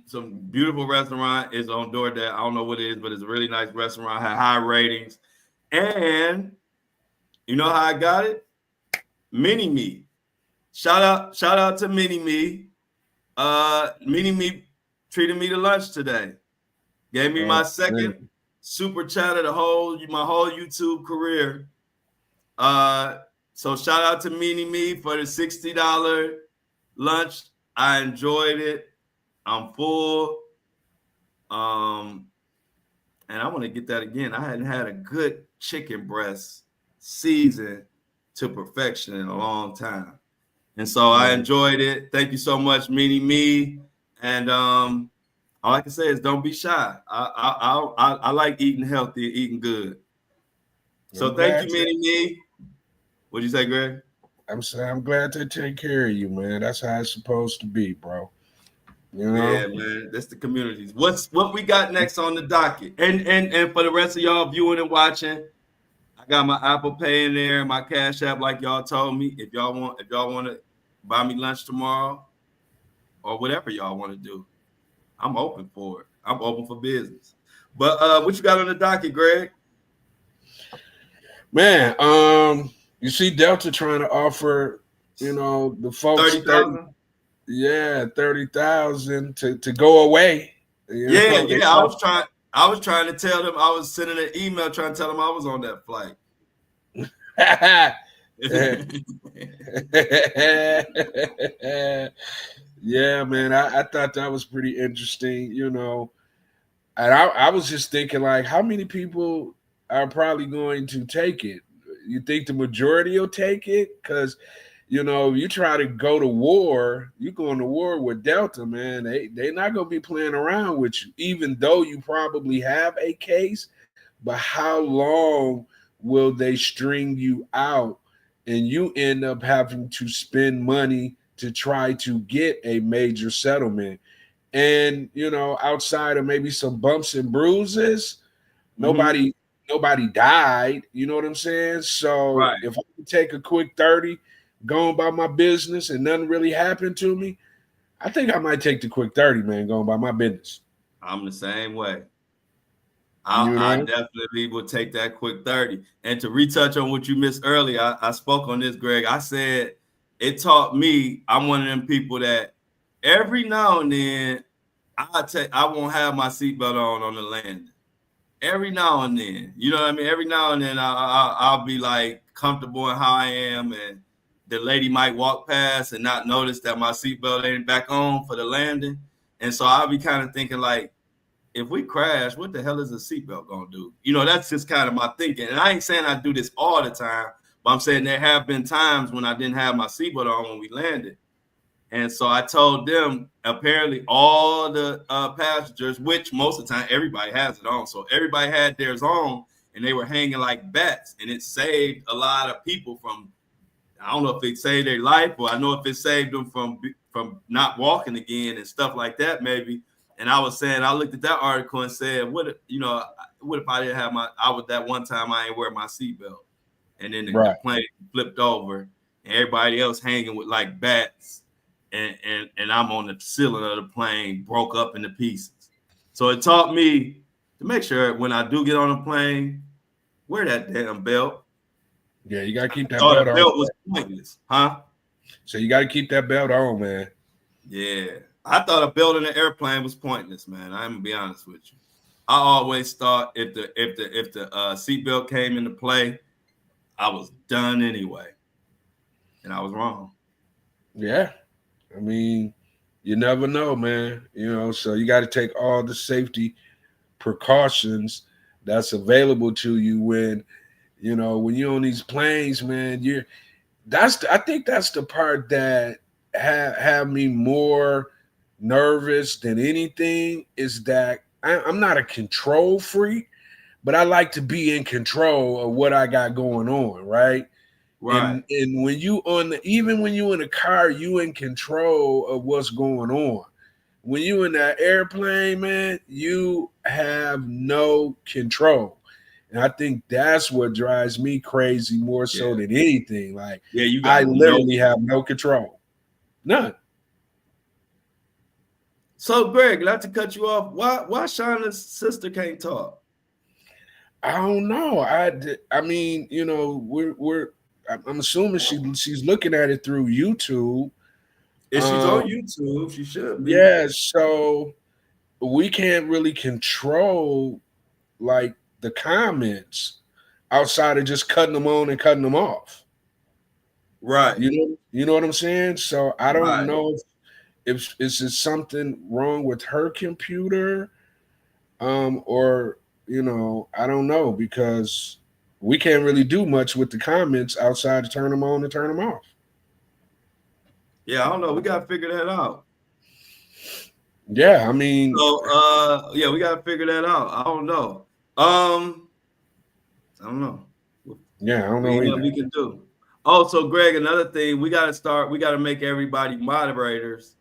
some beautiful restaurant. It's on DoorDash. I don't know what it is, but it's a really nice restaurant. Had high ratings. And you know how I got it? Mini Me. Shout out to Mini Me. Mini Me treated me to lunch today. Gave me my second super chat of my whole YouTube career. So shout out to Mini Me for the $60 lunch. I enjoyed it. I'm full. And I want to get that again. I hadn't had a good chicken breast seasoned to perfection in a long time. And so I enjoyed it. Thank you so much, Mini Me. And all I can say is don't be shy. I like eating healthy and eating good. So thank you, Mini Me. What'd you say, Greg? I'm glad they take care of you, man. That's how it's supposed to be, bro. Yeah, man, that's the communities. What we got next on the docket? And for the rest of y'all viewing and watching, I got my Apple Pay in there, my Cash App, like y'all told me. If y'all want to buy me lunch tomorrow, or whatever y'all want to do, I'm open for it. I'm open for business. But what you got on the docket, Greg? Man, you see Delta trying to offer, the folks 30,000. Yeah, 30,000 to go away. Yeah. I was trying to tell them. I was sending an email trying to tell them I was on that flight. Yeah, man. I thought that was pretty interesting, And I was just thinking, like, how many people are probably going to take it? You think the majority will take it? Because you try to go to war, you going to war with Delta, man. They're not going to be playing around with you, even though you probably have a case. But how long will they string you out and you end up having to spend money to try to get a major settlement? And outside of maybe some bumps and bruises, Mm-hmm. nobody died. You know what I'm saying? So Right. if I can take a quick 30, go about my business, and nothing really happened to me, I think I might take the quick 30, man, going by my business. I'm the same way. You I know? definitely would take that quick 30. And to retouch on what you missed earlier, I spoke on this, Greg. I said it taught me, I'm one of them people that every now and then I won't have my seatbelt on the landing. Every now and then, you know what I mean? Every now and then I'll be like comfortable in how I am, and the lady might walk past and not notice that my seatbelt ain't back on for the landing. And so I'll be kind of thinking like, if we crash, what the hell is a seatbelt gonna do? That's just kind of my thinking. And I ain't saying I do this all the time, but I'm saying there have been times when I didn't have my seatbelt on when we landed. And so I told them, apparently all the passengers, which most of the time everybody has it on, so everybody had theirs on, and they were hanging like bats, and it saved a lot of people from. I don't know if it saved their life, or I know if it saved them from not walking again and stuff like that, maybe. And I was saying, I looked at that article and said, what if I didn't have that one time I ain't wear my seatbelt, and then the Right. plane flipped over, and everybody else hanging with like bats, and I'm on the ceiling of the plane, broke up into pieces. So it taught me to make sure when I do get on a plane, wear that damn belt. Yeah, you gotta keep that Thought belt a on. belt was pointless, huh? So you gotta keep that belt on, man. Yeah, I thought a belt in an airplane was pointless, man. I'm gonna be honest with you. I always thought if the seatbelt came into play, I was done anyway, and I was wrong. Yeah. I mean, you never know, man. So you got to take all the safety precautions that's available to you when you're on these planes, man. I think that's the part that have me more nervous than anything, is that I'm not a control freak, but I like to be in control of what I got going on, right? Right. And when you even when you in a car, you in control of what's going on. When you in that airplane, man, you have no control. And I think that's what drives me crazy more so Yeah. than anything. Like, Yeah. You I got no. literally have no control. None. So, Greg, not to cut you off, why Shauna's sister can't talk? I don't know. I mean, I'm assuming she's looking at it through YouTube. If she's Um, on YouTube, she should be. yeah, so we can't really control like the comments outside of just cutting them on and cutting them off. Right. You know what I'm saying? So I don't Right. know if is it something wrong with her computer, or I don't know, because we can't really do much with the comments outside to turn them on and turn them off. Yeah, I don't know. We gotta figure that out. Yeah, I mean, So yeah, we gotta figure that out. I don't know. I don't know. yeah, I don't We know ain't either. nothing we can do. Oh, so Greg, another thing, we gotta make everybody moderators.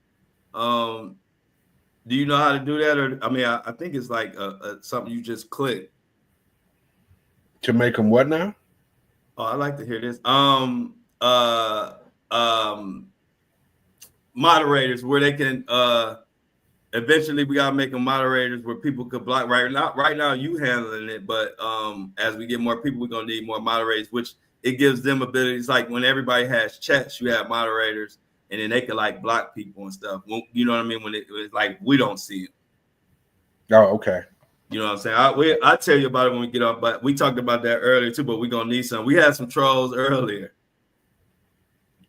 Um, do you know how to do that? Or I mean, I think it's like something you just click. To make them what now? Oh, I like to hear this. Um moderators where they can eventually we gotta make them moderators where people could block. Right now you handling it, but as we get more people, we're gonna need more moderators, which it gives them abilities. Like when everybody has chats, you have moderators, and then they can like block people and stuff. You know what I mean? When it's like we don't see it. Oh, okay. You know what I'm saying? I'll tell you about it when we get off, but we talked about that earlier too, but we're gonna need some. We had some trolls earlier.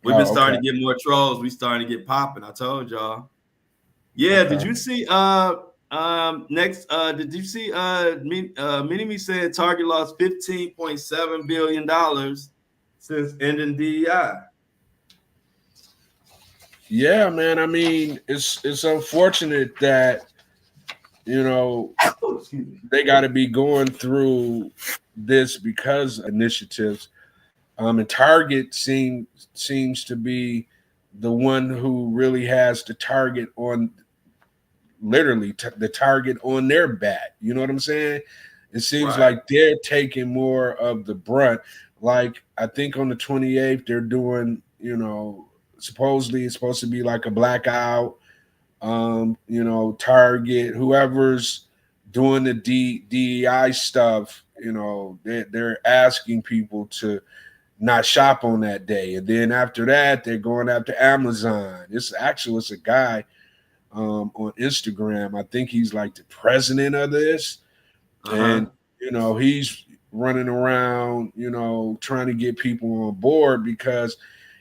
We've been Oh, okay. starting to get more trolls. We starting to get popping. I told y'all. Yeah, Okay. did you see next did you see Mini Me said Target lost $15.7 billion since ending DEI. Yeah, man. I mean, it's unfortunate that you know, they got to be going through this because initiatives. And Target seems to be the one who really has the target on literally the target on their back. You know what I'm saying? It seems Right. like they're taking more of the brunt. Like I think on the 28th they're doing, supposedly it's supposed to be like a blackout. Target, whoever's doing the DEI stuff, they're asking people to not shop on that day. And then after that, they're going after Amazon. It's a guy on Instagram. I think he's like the president of this. Uh-huh. And, he's running around, trying to get people on board because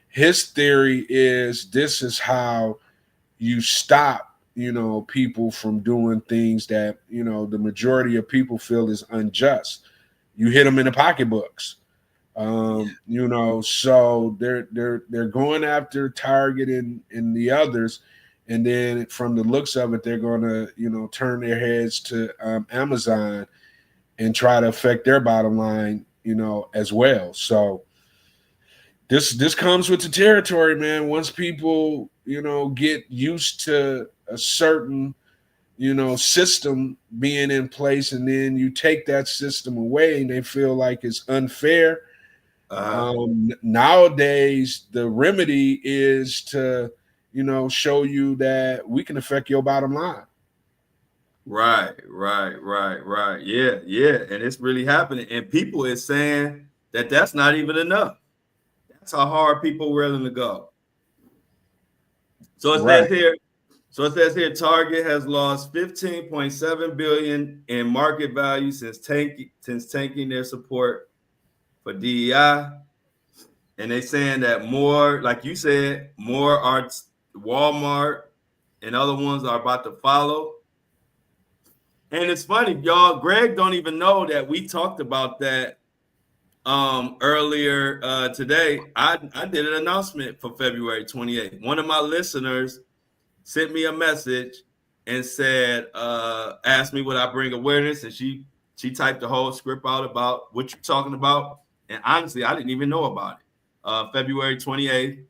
his theory is this is how you stop, people from doing things that, the majority of people feel is unjust. You hit them in the pocketbooks. So they're going after Target and the others, and then from the looks of it, they're going to turn their heads to Amazon and try to affect their bottom line, as well. So this comes with the territory, man. Once people get used to a certain system being in place, and then you take that system away, and they feel like it's unfair. Uh-huh. Nowadays, the remedy is to, show you that we can affect your bottom line. Right. Yeah. And it's really happening. And people is saying that that's not even enough. That's how hard people willing to go. So it says Right. here, Target has lost 15.7 billion in market value since tanking their support for DEI. And they saying that more, like you said, more are Walmart and other ones are about to follow. And it's funny, y'all. Greg don't even know that we talked about that earlier today. I did an announcement for February 28th. One of my listeners sent me a message and said, asked me would I bring awareness, and she typed the whole script out about what you're talking about. And honestly, I didn't even know about it. February 28th.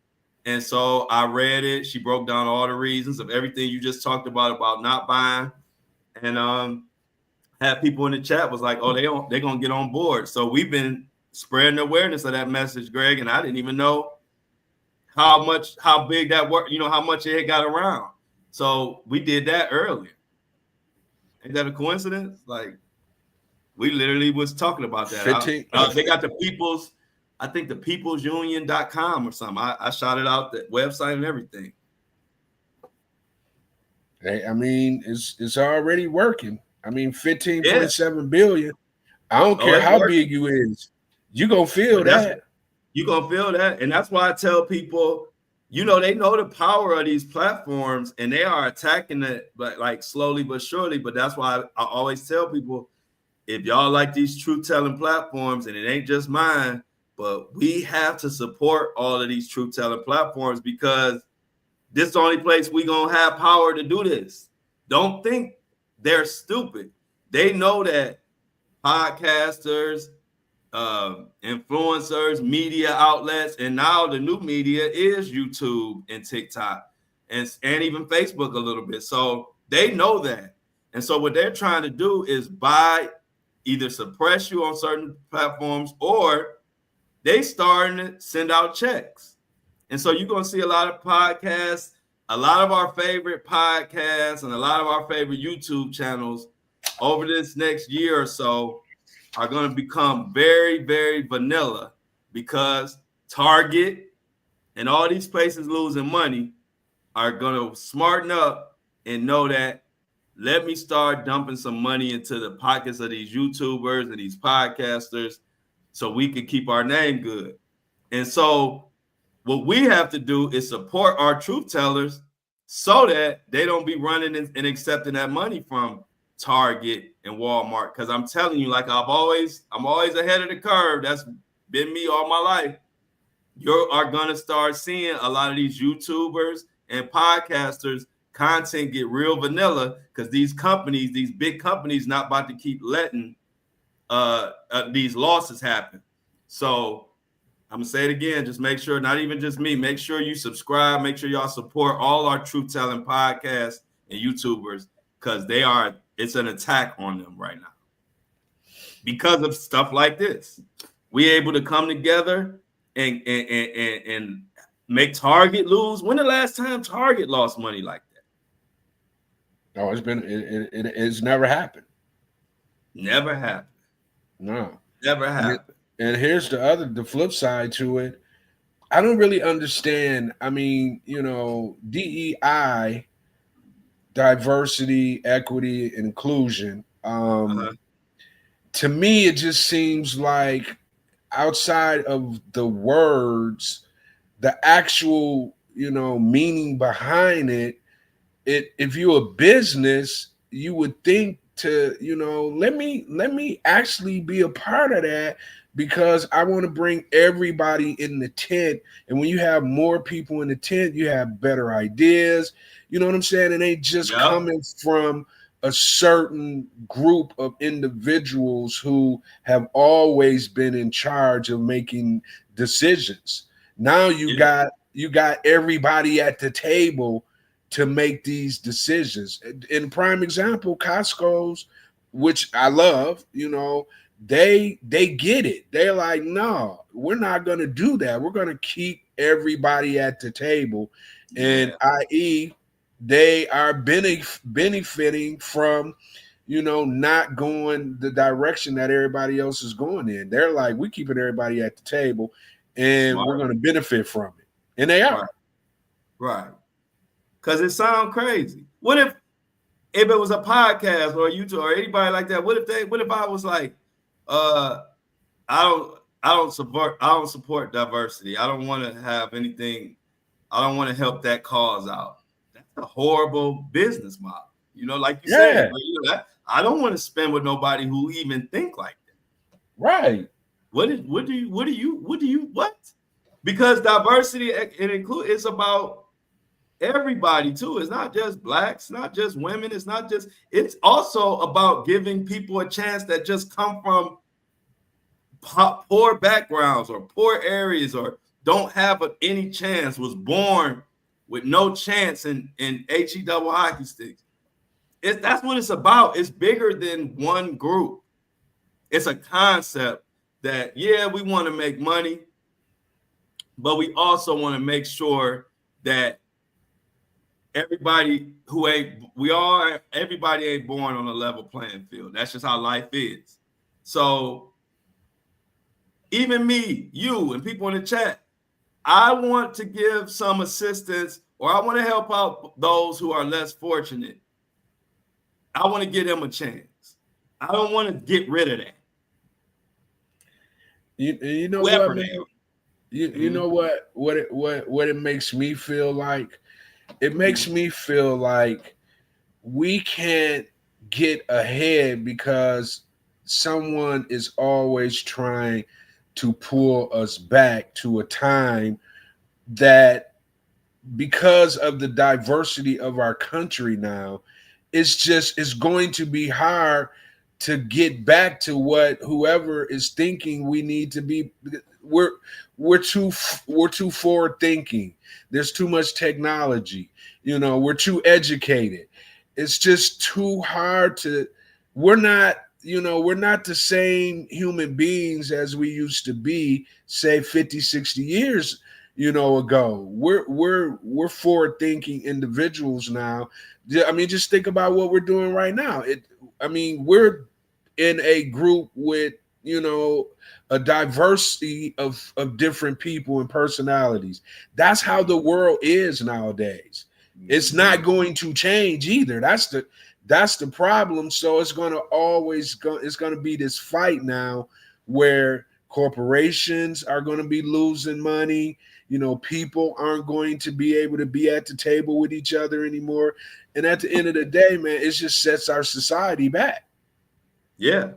And so I read it. She broke down all the reasons of everything you just talked about not buying. And had people in the chat was like, oh, they're gonna get on board. So we've been spreading awareness of that message, Greg, and I didn't even know how big that work, how much it got around. So we did that earlier. Ain't that a coincidence? Like we literally was talking about that. 15 They got I think the peoplesunion.com or something. I shot it out the website and everything. I mean, it's already working. I mean, Yeah. 15.7 billion. I don't Oh, care it's how working. big you is. You gonna feel But that's that. you gonna feel that. And that's why I tell people, they know the power of these platforms and they are attacking it, but like slowly but surely. But that's why I always tell people, if y'all like these truth telling platforms, and it ain't just mine, but we have to support all of these truth telling platforms because this is the only place we gonna have power to do this. Don't think they're stupid. They know that podcasters, influencers, media outlets, and now the new media is YouTube and TikTok and even Facebook a little bit. So they know that. And so what they're trying to do is either suppress you on certain platforms or they starting to send out checks. And so you're going to see a lot of podcasts, a lot of our favorite podcasts and a lot of our favorite YouTube channels over this next year or so are going to become very, very vanilla because Target and all these places losing money are going to smarten up and know that let me start dumping some money into the pockets of these YouTubers and these podcasters so we can keep our name good. And so what we have to do is support our truth tellers so that they don't be running and accepting that money from Target and Walmart. Because I'm telling you, like I'm always ahead of the curve. That's been me all my life. You are gonna start seeing a lot of these YouTubers and podcasters content get real vanilla because these companies, these big companies, not about to keep letting these losses happen. So I'm gonna say it again. Just make sure, not even just me, make sure you subscribe. Make sure y'all support all our Truth Telling podcasts and YouTubers because it's an attack on them right now because of stuff like this. We able to come together and make Target lose. When the last time Target lost money like that? Oh, it's never happened. Never happened. No, never happened. And here's the flip side to it. I don't really understand. I mean, DEI, diversity, equity, and inclusion. To me, it just seems like outside of the words, the actual, meaning behind it, if you're a business, you would think to, let me actually be a part of that because I want to bring everybody in the tent. And when you have more people in the tent, you have better ideas. You know what I'm saying? It ain't just coming from a certain group of individuals who have always been in charge of making decisions. Now you got everybody at the table to make these decisions. In prime example, Costco's, which I love, they get it. They're like, no, we're not going to do that. We're going to keep everybody at the table. And i.e., they are benefiting from, not going the direction that everybody else is going in. They're like, we're keeping everybody at the table and we're going to benefit from it. And they are. Right. Because it sounds crazy. What if it was a podcast or a YouTube or anybody like that? What if I was like, I don't support diversity. I don't want to have anything. I don't want to help that cause out. That's a horrible business model. Like you said, I don't want to spend with nobody who even think like that. Right. What do you? Because diversity and include is about everybody too. It's not just blacks, not just women. It's also about giving people a chance that just come from poor backgrounds or poor areas or don't have any chance, was born with no chance in HE double hockey sticks. That's what it's about. It's bigger than one group. It's a concept that, we want to make money, but we also want to make sure that everybody ain't born on a level playing field. That's just how life is. So even me, you, and people in the chat, I want to give some assistance or I want to help out those who are less fortunate. I want to give them a chance. I don't want to get rid of that. You know what, man? You know what it makes me feel like? It makes me feel like we can't get ahead because someone is always trying to pull us back to a time that, because of the diversity of our country now, it's going to be hard to get back to what whoever is thinking we need to be. We're too forward thinking. There's too much technology. We're too educated. It's just too hard to. We're not the same human beings as we used to be, say 50, 60 years, ago. We're forward thinking individuals now. I mean, just think about what we're doing right now. We're in a group with, a diversity of different people and personalities. That's how the world is nowadays. It's not going to change either. That's the problem. So it's going to be this fight now where corporations are going to be losing money. People aren't going to be able to be at the table with each other anymore. And at the end of the day, man, it just sets our society back. Yeah.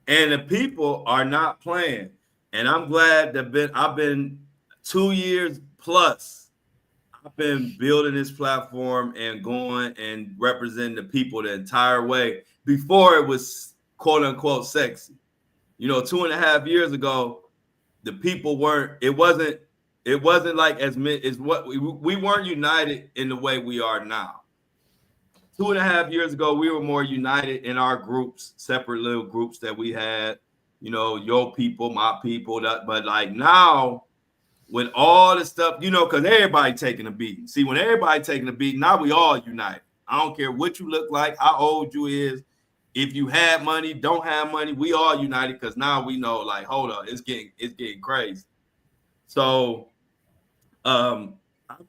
And the people are not playing. And I'm glad that I've been 2 years plus. I've been building this platform and going and representing the people the entire way before it was quote unquote sexy. 2.5 years ago, the people weren't, it wasn't like as many as what we weren't united in the way we are now. 2.5 years ago, we were more united in our groups, separate little groups that we had, your people, my people, but like now, when all the stuff, because everybody taking a beating. See, when everybody taking a beating, now we all united. I don't care what you look like, how old you is. If you have money, don't have money, we all united because now we know, like, hold on, it's getting crazy. So I'm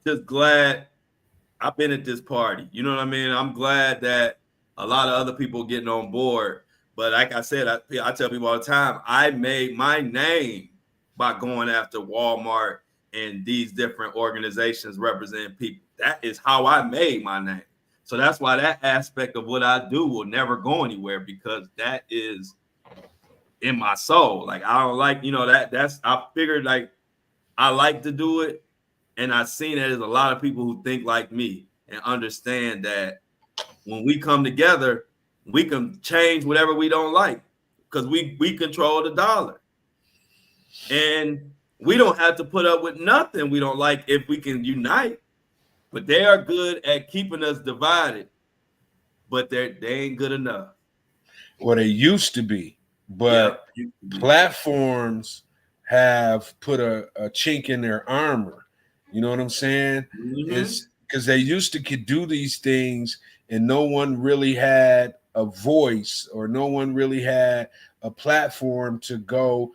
just glad I've been at this party. You know what I mean? I'm glad that a lot of other people getting on board. But like I said, I tell people all the time, I made my name by going after Walmart and these different organizations representing people. That is how I made my name. So that's why that aspect of what I do will never go anywhere, because that is in my soul. Like, I don't like, I figured, like, I like to do it. And I've seen that there's a lot of people who think like me and understand that when we come together, we can change whatever we don't like, because we control the dollar. And we don't have to put up with nothing we don't like if we can unite. But they are good at keeping us divided, but they ain't good enough. Well, they used to be, but platforms have put a chink in their armor. You know what I'm saying? Mm-hmm. It's because they used to could do these things and no one really had a voice, or no one really had a platform to go,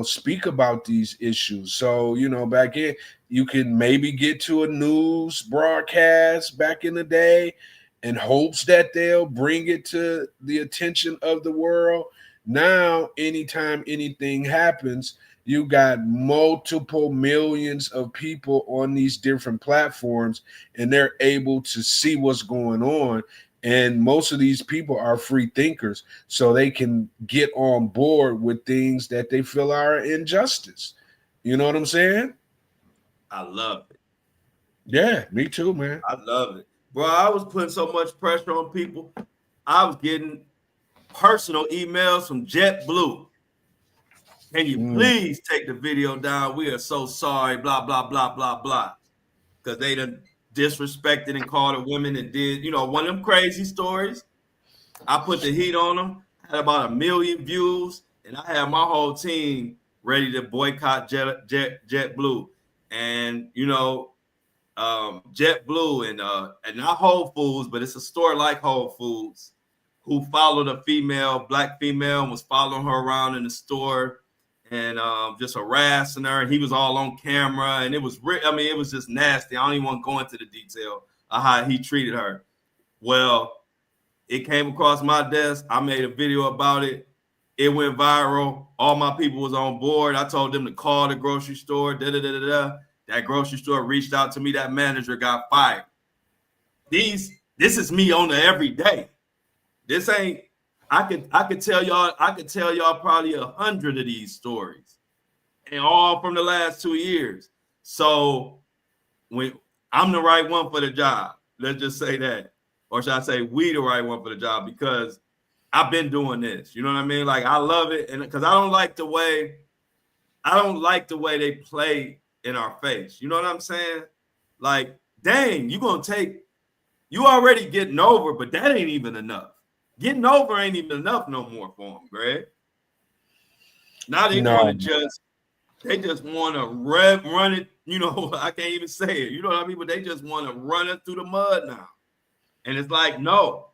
speak about these issues. So, back in, you can maybe get to a news broadcast back in the day in hopes that they'll bring it to the attention of the world. Now, anytime anything happens, you got multiple millions of people on these different platforms, and they're able to see what's going on. And most of these people are free thinkers, so they can get on board with things that they feel are injustice. You know what I'm saying? I love it. Yeah, me too, man. I love it. Bro, I was putting so much pressure on people. I was getting personal emails from JetBlue. Can you please take the video down? We are so sorry, blah, blah, blah, blah, blah. Because they done disrespected and called a woman and did, one of them crazy stories. I put the heat on them, had about 1 million views, and I had my whole team ready to boycott JetBlue. And, JetBlue and not Whole Foods, but it's a store like Whole Foods, who followed a black female, and was following her around in the store and just harassing her. And he was all on camera, and it was it was just nasty. I don't even want to go into the detail of how he treated her. Well, it came across my desk. I made a video about it. It went viral. All my people was on board. I told them to call the grocery store. That grocery store reached out to me. That manager got fired. This is me on the everyday. This ain't. I could tell y'all probably 100 of these stories, and all from the last 2 years. So when I'm the right one for the job, let's just say that, or should I say we the right one for the job, because I've been doing this. You know what I mean? Like, I love it, and because I don't like the way they play in our face. You know what I'm saying? Like, dang, you already getting over, but that ain't even enough. Getting over ain't even enough no more for them, Greg. Now they want to they just want to run it. I can't even say it. You know what I mean? But they just want to run it through the mud now. And it's like, no.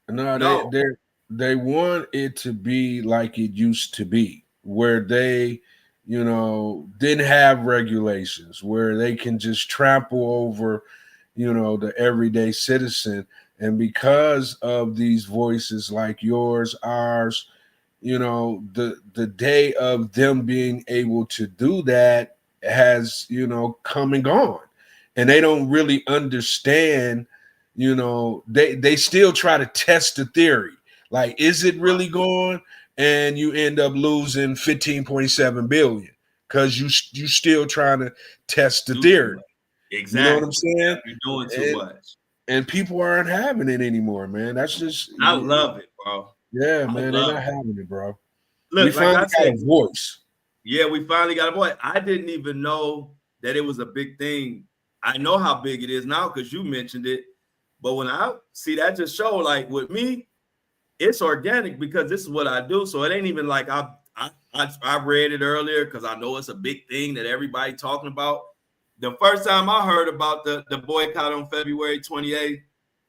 They want it to be like it used to be, where they, didn't have regulations, where they can just trample over, the everyday citizen. And because of these voices like yours, ours, the day of them being able to do that has, come and gone. And they don't really understand, they still try to test the theory. Like, is it really gone? And you end up losing 15.7 billion because you still trying to test the theory. You know what I'm Exactly. saying? You're doing too And, much. and people aren't having it anymore, man. That's just I love it, bro. yeah, I man. They're love not it. having it, bro. We Look, like finally I got said, a voice. yeah, we finally got a boy. I didn't even know that it was a big thing. I know how big it is now because you mentioned it. But when I see that just show, like with me, it's organic because this is what I do. So it ain't even like I read it earlier because I know it's a big thing that everybody talking about. The first time I heard about the boycott on February 28th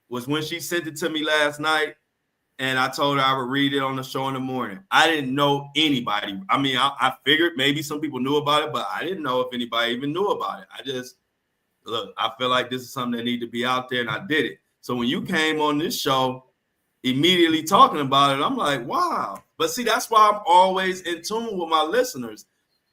was when she sent it to me last night. And I told her I would read it on the show in the morning. I didn't know anybody. I mean, I figured maybe some people knew about it, but I didn't know if anybody even knew about it. I just, look, I feel like this is something that need to be out there, and I did it. So when you came on this show, immediately talking about it, I'm like, wow. But see, that's why I'm always in tune with my listeners.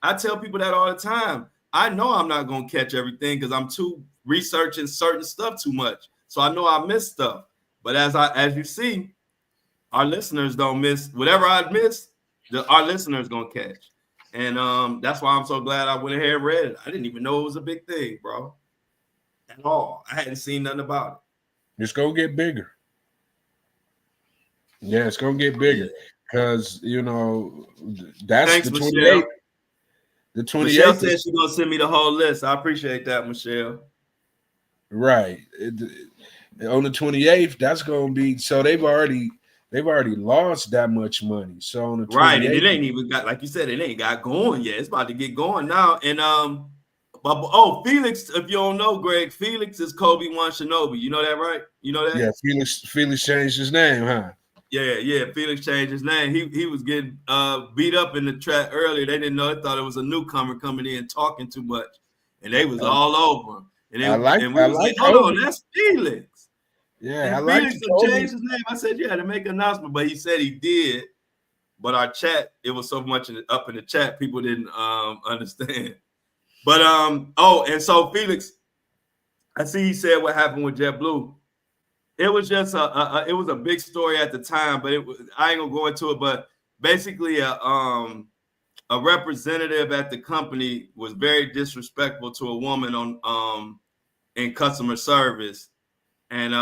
I tell people that all the time. I know I'm not going to catch everything because I'm too researching certain stuff too much. So I know I miss stuff. But as you see, our listeners don't miss whatever I miss. Our listeners gonna catch, and that's why I'm so glad I went ahead and read it. I didn't even know it was a big thing, bro, at all. I hadn't seen nothing about It's gonna get bigger. Yeah, it's gonna get it. bigger Yeah. because that's Thanks, the Michelle. 28th. The Michelle 28th said is she's gonna send me the whole list. I appreciate that, Michelle. right. On the 28th, that's gonna be so they've already lost that much money. So on the Right, and it 28th, ain't even got, like you said, it ain't got going yet. It's about to get going now. And Felix, if you don't know, Greg, Felix is Kobe One Shinobi. You know that, right? You know that? yeah, Felix changed his name, huh? Yeah. Felix changed his name. He was getting beat up in the track earlier. They didn't know. They thought it was a newcomer coming in talking too much, and they was all over him. And we I was like, like hold on, Kobe. that's Felix. Yeah, I And like Felix the had Kobe. changed his name. I said, yeah, to make an announcement, but he said he did. But our chat, it was so much up in the chat, people didn't understand. But and so Felix, I see he said what happened with JetBlue. It was just it was a big story at the time, but I ain't gonna go into it. But basically, a representative at the company was very disrespectful to a woman on in customer service, and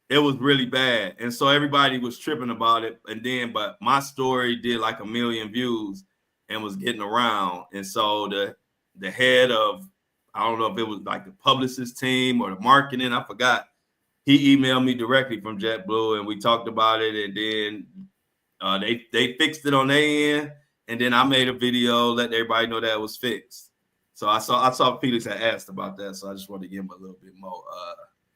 it was really bad. And so everybody was tripping about it. And then, but my story did like 1 million views and was getting around. And so the head of, I don't know if it was like the publicist team or the marketing, I forgot. He emailed me directly from JetBlue, and we talked about it. And then they fixed it on their end. And then I made a video, let everybody know that it was fixed. So I saw Felix had asked about that. So I just wanted to give him a little bit more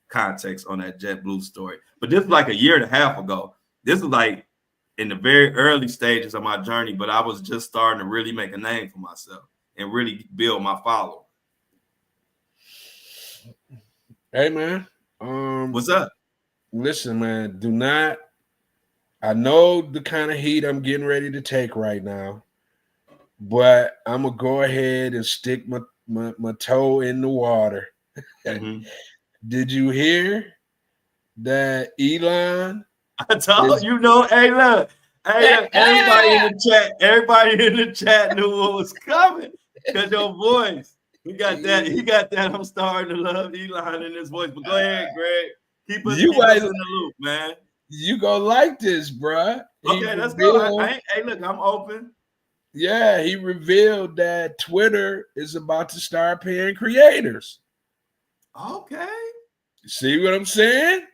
context on that JetBlue story. But this was like a year and a half ago. This was like in the very early stages of my journey, but I was just starting to really make a name for myself and really build my following. Hey man, What's up? listen, man, do not. I know the kind of heat I'm getting ready to take right now, but I'm gonna go ahead and stick my toe in the water. Mm-hmm. Did you hear that Elon I told is you know, hey look, everybody in the chat knew what was coming because your voice. He got that. I'm starting to love Elon in his voice. But go ahead, Greg. Keep us you in might the loop, man. you gonna like this, bruh. He Okay, let's go. revealed, Hey, look, I'm open. yeah, he revealed that Twitter is about to start paying creators. Okay. See what I'm saying?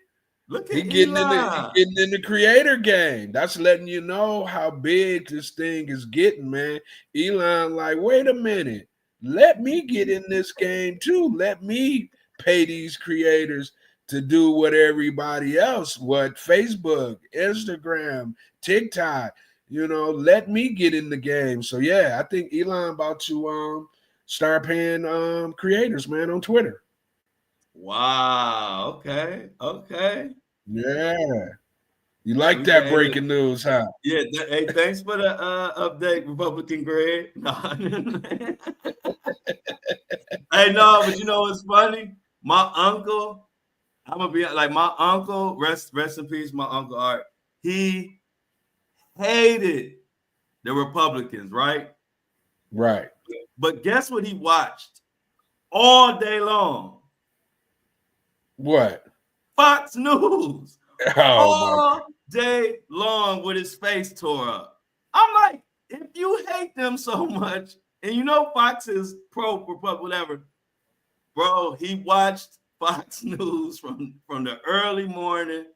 Look He at getting in the Elon. he getting in the creator game. That's letting you know how big this thing is getting, man. Elon, like, wait a minute, let me get in this game too. Let me pay these creators to do what everybody else, what Facebook, Instagram, TikTok, let me get in the game. So yeah, I think Elon about to start paying creators, man, on Twitter. Wow. Okay. Yeah. You like that Hey, look. breaking news, huh? Yeah. Hey, thanks for the update, Republican Greg. No. Hey, no, but you know what's funny? My uncle, I'm gonna be like my uncle. Rest in peace, my uncle Art. He hated the Republicans, right? Right. But guess what he watched? all day long. What? Fox News. Oh my All day long with his face tore up. I'm like, if you hate them so much, and you know Fox is pro-Republic, whatever, bro, he watched Fox News from the early morning.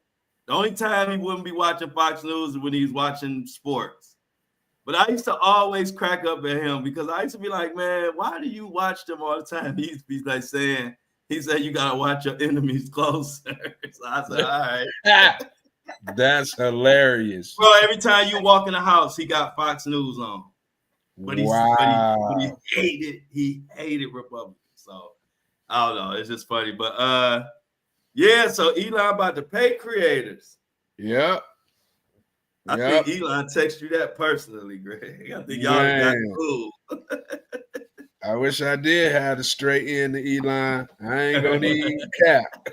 The only time he wouldn't be watching Fox News is when he's watching sports. But I used to always crack up at him because I used to be like, man, why do you watch them all the time? He's like saying, he said, you got to watch your enemies closer. So I said, all right. That's hilarious. Bro, every time you walk in the house, he got Fox News on. But he hated Republicans. So I don't know. It's just funny. But yeah, so Elon about to pay creators. Yep. I think Elon texted you that personally, Greg. I think y'all got cool. I wish I did have the straight end to Elon. I ain't gonna need cap.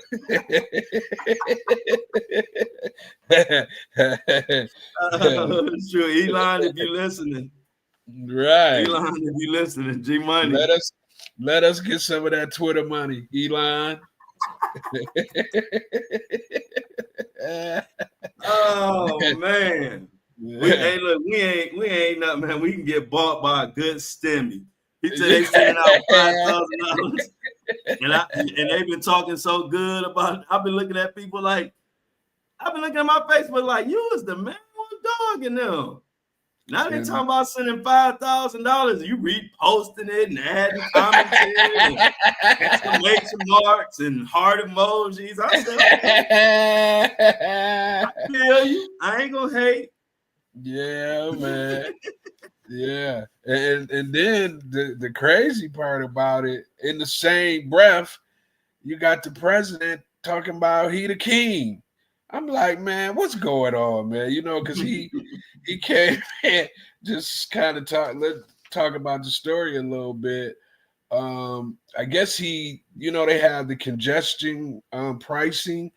It's true. Elon, if you listening. Right. Elon, if you listening, G Money. Let us get some of that Twitter money, Elon. Oh man. We ain't nothing, man. We can get bought by a good stimmy. He said they sending out $5,000. And they've been talking so good about it. I've been looking at people like, I've been looking at my Facebook like, you was the man on dog in them. Now they talking about sending $5,000. You reposting it and adding comments and exclamation marks and heart emojis. I said, I feel you. I ain't gonna hate. Yeah, man. Yeah. And then the crazy part about it, in the same breath, you got the president talking about he the king. I'm like, man, what's going on, man? You know, because he came in, just kind of let's talk about the story a little bit. I guess they have the congestion pricing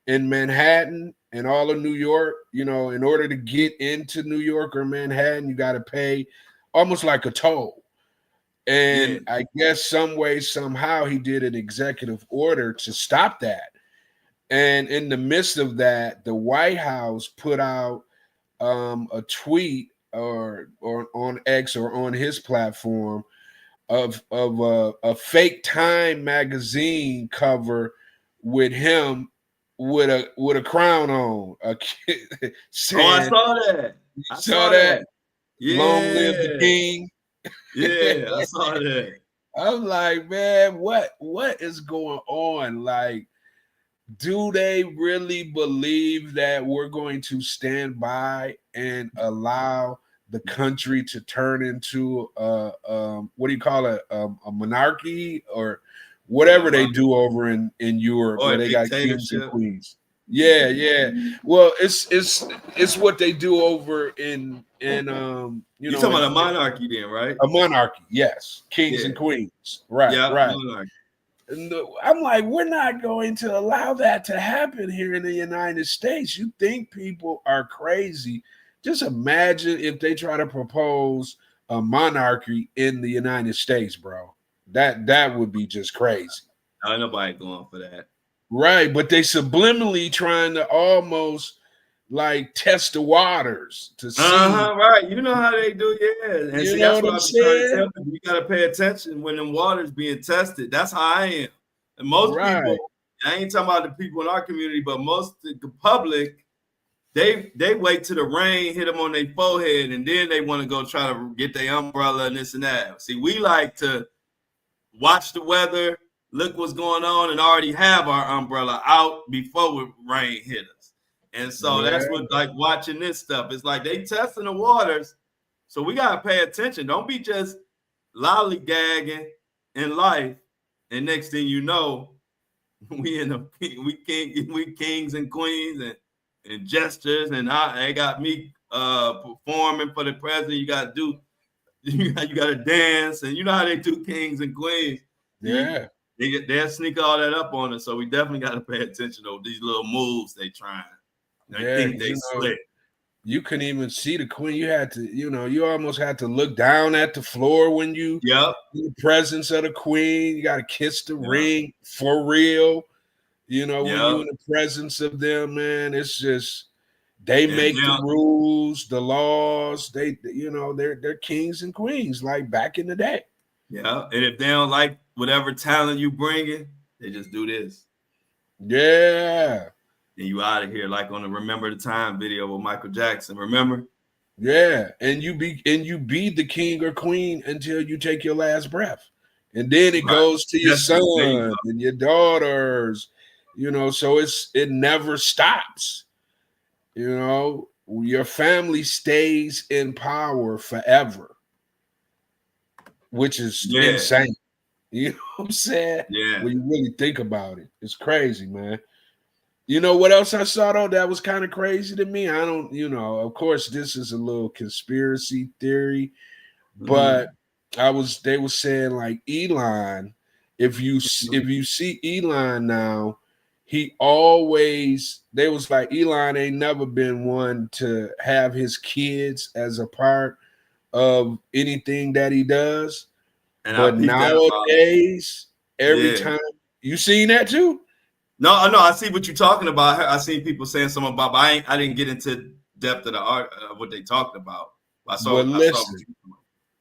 in Manhattan and all of New York. You know, in order to get into New York or Manhattan, you got to pay almost like a toll. And I guess some way, somehow, he did an executive order to stop that. And in the midst of that, the White House put out a tweet or on X or on his platform of a fake Time magazine cover with him with a crown on. Saying, I saw that. I saw that. Yeah. Long live the king. Yeah, I saw that. I'm like, man, what is going on? Like, do they really believe that we're going to stand by and allow the country to turn into what do you call it, a monarchy or whatever they do over in Europe where they got kings and queens? Yeah. Well, it's what they do over in you talking about a monarchy then, right? A monarchy, yes, kings and queens, right? Yeah, right. Monarchy. I'm like, we're not going to allow that to happen here in the United States. You think people are crazy? Just imagine if they try to propose a monarchy in the United States, bro. That would be just crazy. Ain't nobody going for that. Right, but they subliminally trying to almost like test the waters to see. Right. You know how they do, yeah. And you see, know that's what I'm saying? You gotta pay attention when them waters being tested. That's how I am. And most people, I ain't talking about the people in our community, but most of the public, they wait till the rain hit them on their forehead, and then they want to go try to get their umbrella and this and that. See, we like to watch the weather, look what's going on, and already have our umbrella out before rain hit us. And so that's what, like, watching this stuff. It's like they testing the waters, so we gotta pay attention. Don't be just lollygagging in life, and next thing you know, we kings and queens and gestures, and they got me performing for the president. You gotta do, you gotta dance, and you know how they do kings and queens. Yeah, they'll sneak all that up on us. So we definitely gotta pay attention to these little moves they trying. I think they slick. You couldn't even see the queen. You had to, you almost had to look down at the floor when you Yep. in the presence of the queen. You got to kiss the Yep. ring for real. When you Yep. in the presence of them, man, it's just they And make the rules, the laws. They're kings and queens like back in the day. Yeah, and if they don't like whatever talent you bringing, they just do this. Yeah. And you out of here, like on the Remember the Time video with Michael Jackson. Remember? Yeah, and you be the king or queen until you take your last breath, and then it Right. goes to your There you son and your daughters. So it never stops. Your family stays in power forever, which is insane. You know what I'm saying? Yeah. When you really think about it, it's crazy, man. You know what else I saw though that was kind of crazy to me? I don't, of course, this is a little conspiracy theory, but they were saying like Elon, if you see Elon now, they was like Elon ain't never been one to have his kids as a part of anything that he does. And But nowadays, every time you seen that too? No, I see what you're talking about. I seen people saying something about, but I didn't get into depth of the art of what they talked about. I saw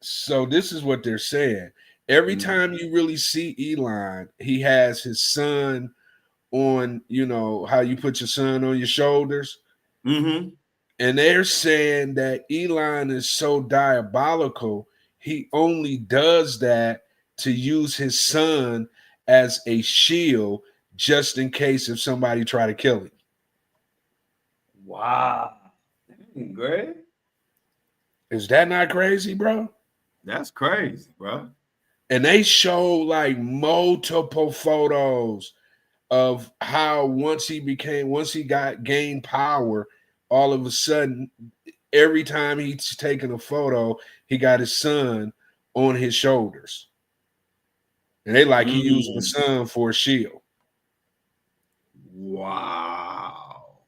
so this is what they're saying. Every time you really see Elon, he has his son on, how you put your son on your shoulders. Mm-hmm. And they're saying that Elon is so diabolical, he only does that to use his son as a shield just in case if somebody try to kill him. Wow. Great. Is that not crazy, bro? That's crazy, bro. And they show like multiple photos of how once he gained power, all of a sudden, every time he's taking a photo, he got his son on his shoulders. And they like he using the son for a shield. Wow.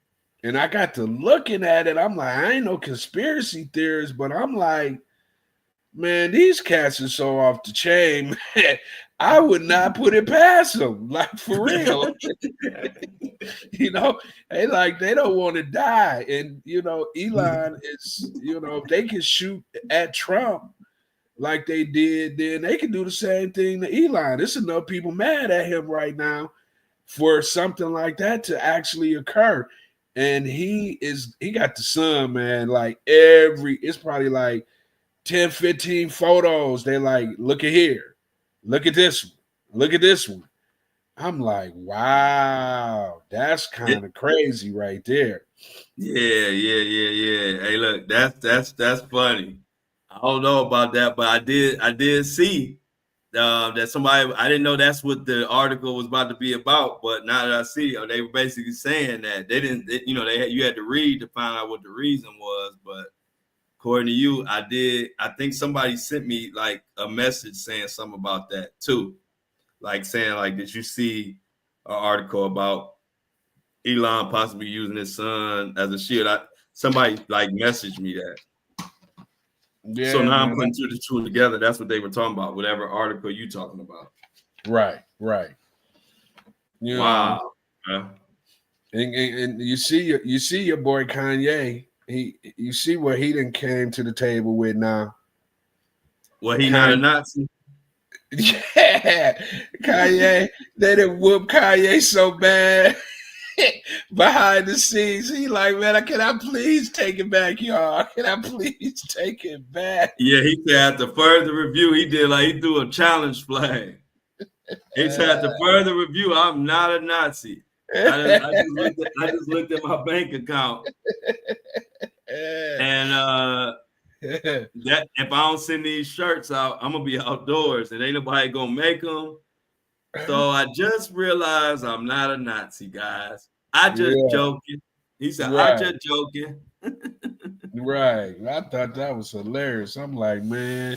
And I got to looking at it. I'm like, I ain't no conspiracy theorist, but I'm like, man, these cats are so off the chain, man. I would not put it past them, like for real. They don't want to die. And Elon is, if they can shoot at Trump like they did, then they can do the same thing to Elon. There's enough people mad at him right now for something like that to actually occur. And he got the son, man. Like it's probably like 10, 15 photos. They're like, look at here. Look at this one. Look at this one. I'm like, wow, that's kind of crazy right there. Yeah. Hey, look, that's funny. I don't know about that, but I did see that somebody, I didn't know that's what the article was about to be about, but now that I see, they were basically saying that you had to read to find out what the reason was, but according to you, I think somebody sent me like a message saying something about that too. Like saying like, did you see an article about Elon possibly using his son as a shield? Somebody like messaged me that. Yeah, so now I'm putting two to two together. That's what they were talking about. Whatever article you talking about. Right. Wow. And you see your boy Kanye. You see what he done came to the table with now. Well, he not a Nazi. Yeah, Kanye. They done whoop Kanye so bad behind the scenes. He like, man, can I please take it back, y'all? Can I please take it back? Yeah, he said after further review, he threw a challenge flag. He said after further review, I'm not a Nazi. I just looked at my bank account, and that if I don't send these shirts out, I'm gonna be outdoors, and ain't nobody gonna make them. So I just realized I'm not a Nazi, guys. I just joking. He said, I just joking. Right. I thought that was hilarious. I'm like, man,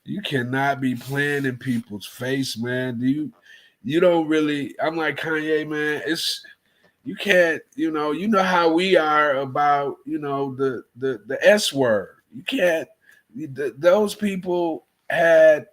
you cannot be playing in people's face, man. You don't really. I'm like, Kanye, man. You can't, you know how we are about, the S word. You can't. Those people had,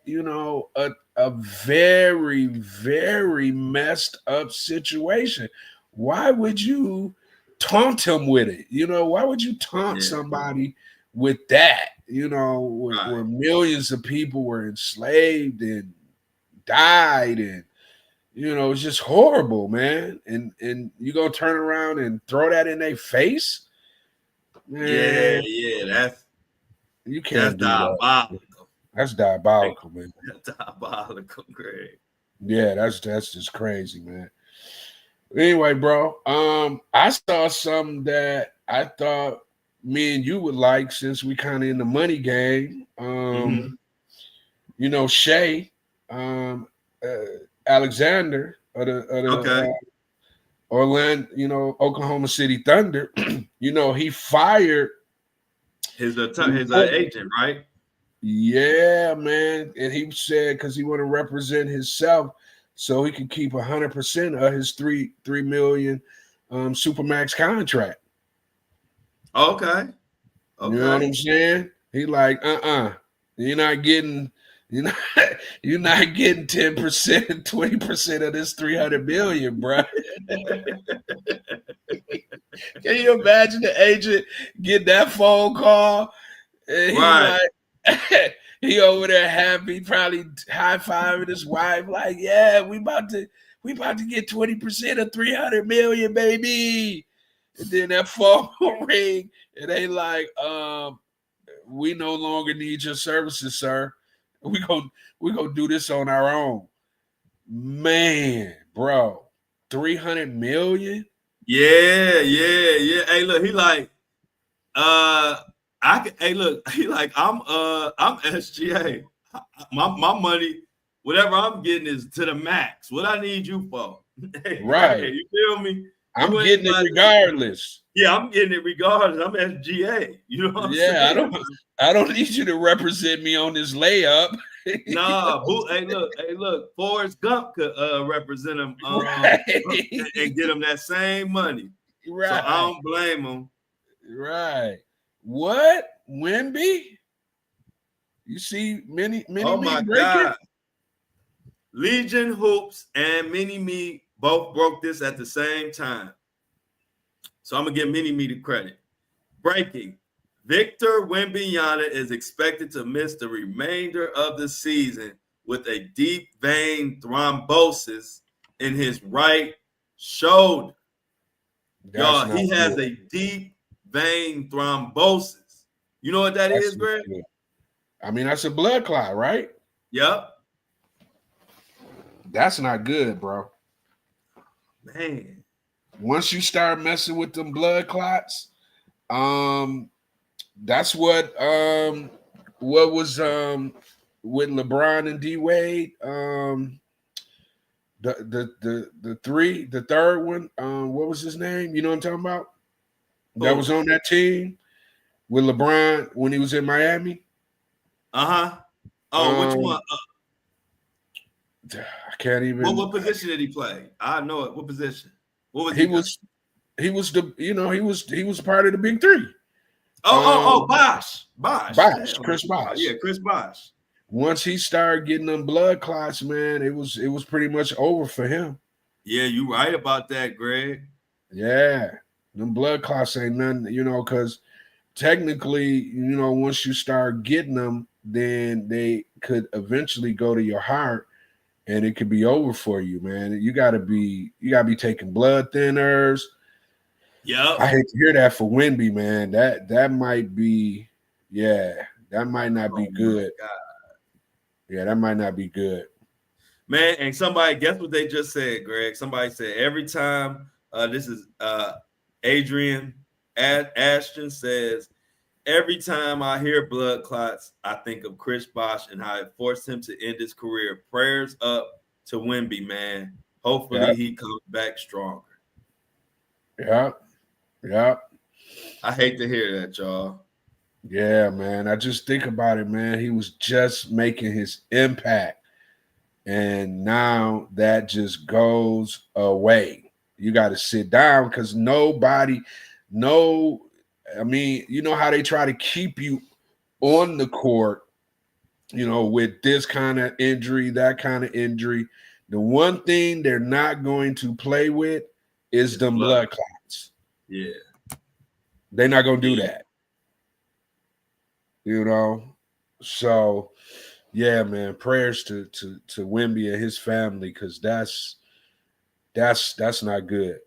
a very, very messed up situation. Why would you taunt him with it? Why would you taunt Yeah. somebody with that? Where Right. millions of people were enslaved and died, and it's just horrible, man. And you gonna turn around and throw that in their face, Yeah, man? yeah, You that's can't do that. diabolical. That's diabolical, man. That's diabolical, Greg. Yeah, that's just crazy, man. Anyway, bro, I saw something that I thought me and you would like since we kind of in the money game. Mm-hmm. Shay, um, uh, Alexander of the Okay. Orlando, Oklahoma City Thunder. He fired His the his owner. agent, right? Yeah, man. And he said because he want to represent himself, so he can keep 100% of his three million supermax contract. Okay. You know what Okay. I'm saying? He like, you're not getting, you're not, you're not getting 10%, 20% of this 300 million, bro. Can you imagine the agent get that phone call and he Right. like he over there happy, probably high fiving his wife, like, yeah, we about to get 20% of 300 million, baby. And then that phone ring, and they like, we no longer need your services, sir. We gonna do this on our own. Man, bro. 300 million? Yeah, yeah, yeah. Hey, look, he like, I can. Hey, look, he like, I'm SGA. My money, whatever I'm getting is to the max. What I need you for? Hey, right? Right. You feel me? I'm You ain't getting it about to. regardless. Yeah, I'm getting it regardless. I'm SGA. You know what I'm Yeah, I saying? don't I don't need you to represent me on this layup. Nah, boo. Hey, look. Forrest Gump could represent him Right. and get him that same money. So I Right. don't blame him. Right. What? Wimby? You see many Oh me my breaking? God. Legion Hoops and Mini Me both broke this at the same time. So I'm gonna give Mini Me the credit. Breaking. Victor Wembanyama is expected to miss the remainder of the season with a deep vein thrombosis in his right shoulder. That's Y'all, not he has good. a deep vein thrombosis. You know what that That's is, not Greg? good. I mean, that's a blood clot, right? Yep. That's not good, bro. Man. Once you start messing with them blood clots, um, that's what was with LeBron and D Wade. The third one, what was his name? You know what I'm talking about? That was Who? on that team with LeBron when he was in Miami. Uh-huh. Oh, which one? Um, I can't What even. position did he play? I know it. What position? What was He he playing? was he was the he was part of the big three. Bosh. Bosh. Bosh, Damn. Chris Yeah, Bosh. Chris Bosh. Once he started getting them blood clots, man, it was pretty much over for him. Yeah, you right about that, Greg. Yeah, them blood clots ain't nothing, because technically, once you start getting them, then they could eventually go to your heart, and it could be over for you, man. You gotta be taking blood thinners. Yep. I hate to hear that for Wimby, man. That might be, yeah, that might not be Oh my good. God. Yeah, that might not be good. Man, and somebody, guess what they just said, Greg? Somebody said every time this is Adrian Ashton says, every time I hear blood clots, I think of Chris Bosh and how it forced him to end his career. Prayers up to Wimby, man. Yeah, Hopefully he comes back stronger. yeah, yeah, I hate to hear that, y'all. yeah, man. I just think about it, man. He was just making his impact, and now that just goes away. You got to sit down because nobody, no, I mean, you know how they try to keep you on the court, you know, with this kind of injury, that kind of injury. The one thing they're not going to play with is them blood clots. Yeah. They're not going to do Yeah. that. You know? So, yeah, man, prayers to Wemby and his family because that's not good.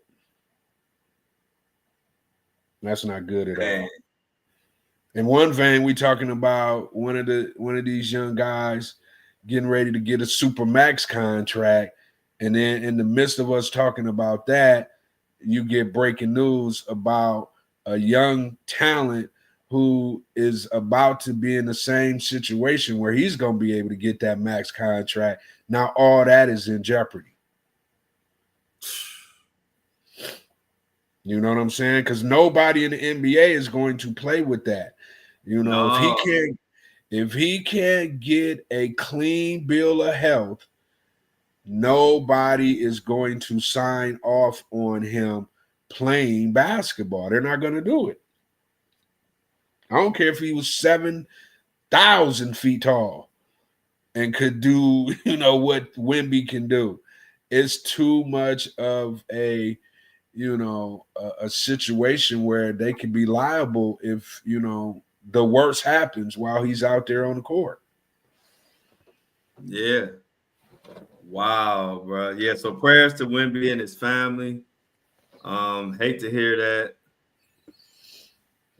That's not good at all. In one vein, we talking about one of these young guys getting ready to get a super max contract, and then in the midst of us talking about that, you get breaking news about a young talent who is about to be in the same situation where he's going to be able to get that max contract. Now all that is in jeopardy. You know what I'm saying? Because nobody in the NBA is going to play with that. You know, No. if he can't get a clean bill of health, nobody is going to sign off on him playing basketball. They're not going to do it. I don't care if he was 7,000 feet tall and could do, you know, what Wemby can do. It's too much of a, you know, a situation where they could be liable if, you know, the worst happens while he's out there on the court. Yeah. Wow, bro. Yeah. So prayers to Wemby and his family. Hate to hear that.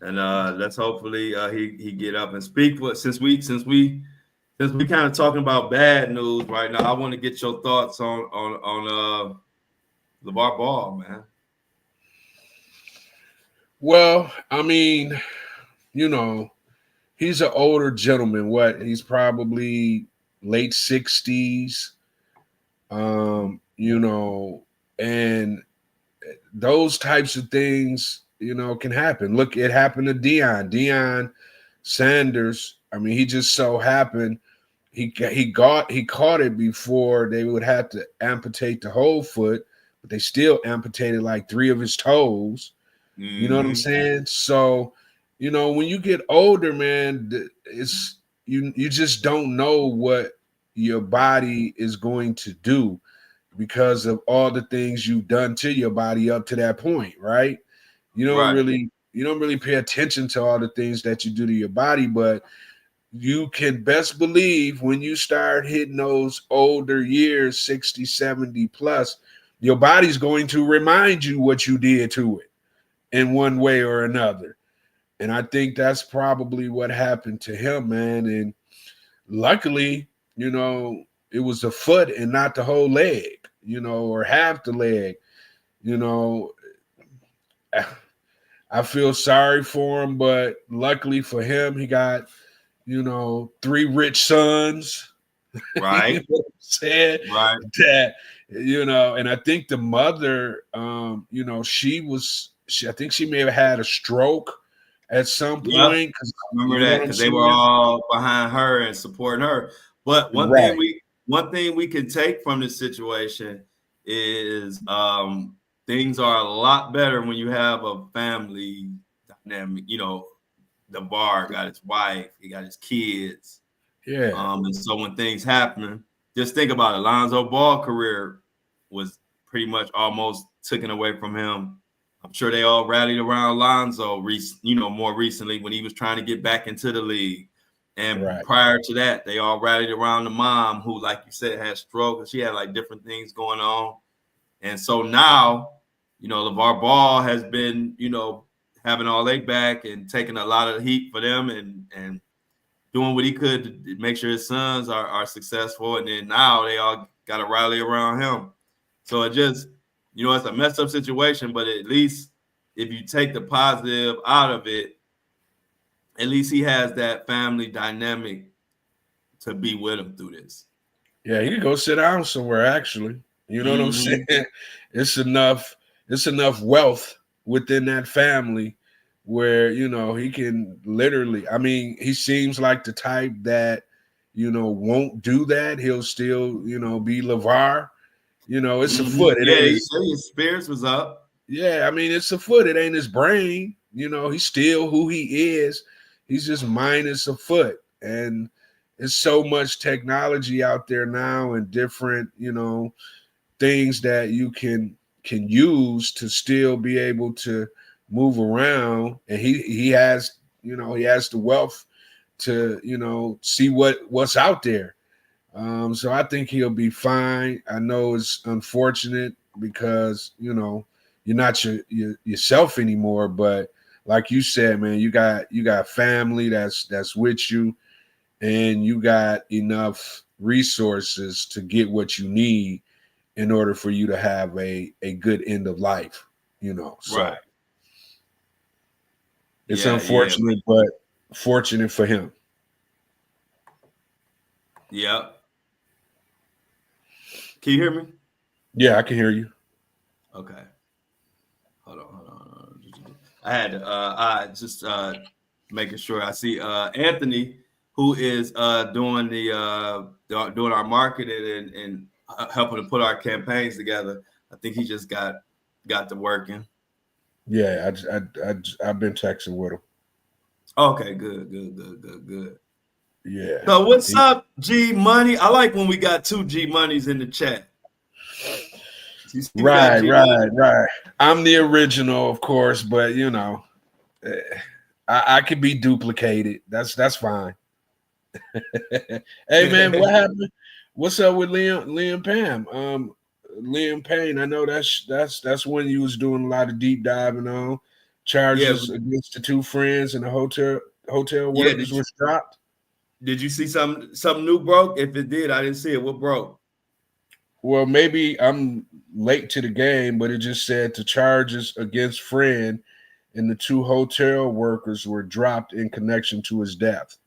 And let's hopefully he get up and speak. But since we kind of talking about bad news right now, I want to get your thoughts on LeVar Ball, man. Well, I mean, you know, he's an older gentleman. What? He's probably late 60s. You know, and those types of things, you know, can happen. Look, it happened to Deion Sanders. I mean, he just so happened he caught it before they would have to amputate the whole foot, but they still amputated like 3 of his toes. You know what I'm saying? So, you know, when you get older, man, it's you just don't know what your body is going to do because of all the things you've done to your body up to that point, right? You don't really pay attention to all the things that you do to your body, but you can best believe when you start hitting those older years, 60, 70 plus, your body's going to remind you what you did to it in one way or another. And I think that's probably what happened to him, man. And luckily, you know, it was the foot and not the whole leg, you know, or half the leg. You know, I feel sorry for him, but luckily for him, he got, you know, 3 rich sons. Right. You know what I'm saying? Right. That, you know, and I think the mother, you know, I think she may have had a stroke at some point. I remember that because they were all behind her and supporting her. But one thing we can take from this situation is things are a lot better when you have a family dynamic. You know, LeVar got his wife, he got his kids. Yeah. And so when things happen, just think about it. Lonzo Ball career was pretty much almost taken away from him. I'm sure they all rallied around Lonzo, you know, more recently when he was trying to get back into the league. And prior to that, they all rallied around the mom who, like you said, had stroke and she had like different things going on. And so now, you know, LeVar Ball has been, you know, having all their back and taking a lot of the heat for them and doing what he could to make sure his sons are successful. And then now they all got to rally around him. So it just, you know, it's a messed up situation, but at least if you take the positive out of it, at least he has that family dynamic to be with him through this. Yeah, he could go sit down somewhere, actually. You know what I'm saying? It's enough wealth within that family where, you know, he can literally, I mean, he seems like the type that, you know, won't do that. He'll still, you know, be LeVar It's a foot. It ain't he his, said his spirits was up. yeah, I mean, it's a foot. It ain't his brain. He's still who he is. He's just minus a foot. And there's so much technology out there now and different, things that you can use to still be able to move around. And he has, he has the wealth to, see what's out there. So I think he'll be fine. I know it's unfortunate because you're not yourself anymore, but like you said, man, you got family that's with you, and you got enough resources to get what you need in order for you to have a good end of life. So Right. it's Yeah, unfortunate, but fortunate for him. Yep. Can you hear me? Yeah, I can hear you. Okay. Hold on. I had I just making sure I see Anthony, who is doing doing our marketing and helping to put our campaigns together. I think he just got to working. Yeah, I've been texting with him. Okay, good. Yeah. So what's up, G Money? I like when we got 2 G Monies in the chat. Right. I'm the original, of course, but I could be duplicated. That's fine. Hey man, what happened? What's up with Liam Pam? Liam Payne. I know that's when you was doing a lot of deep diving on charges against the 2 friends and the hotel workers was dropped. Did you see something new broke? If it did, I didn't see it. What broke? Well, maybe I'm late to the game, but it just said the charges against friend and the 2 hotel workers were dropped in connection to his death.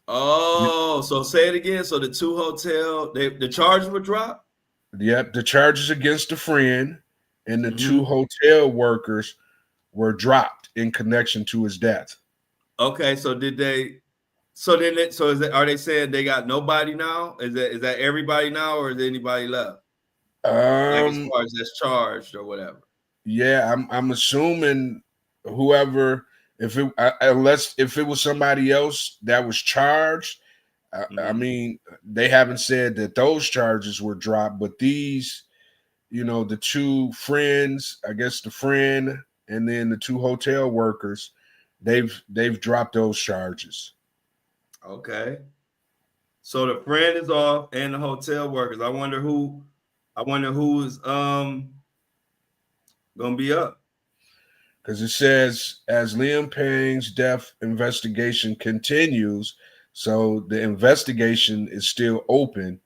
Oh, so say it again. So the 2 hotel, the charges were dropped? Yep, the charges against the friend and the 2 hotel workers were dropped in connection to his death. Okay, so did they? So then, are they saying they got nobody now? Is that everybody now, or is there anybody left? Like as far as that's charged or whatever. Yeah, I'm assuming whoever, unless if it was somebody else that was charged. I mean, they haven't said that those charges were dropped, but these, the 2 friends, I guess the friend and then the 2 hotel workers, they've dropped those charges. Okay. So the friend is off and the hotel workers. I wonder who is gonna be up. Because it says as Liam Payne's death investigation continues, so the investigation is still open.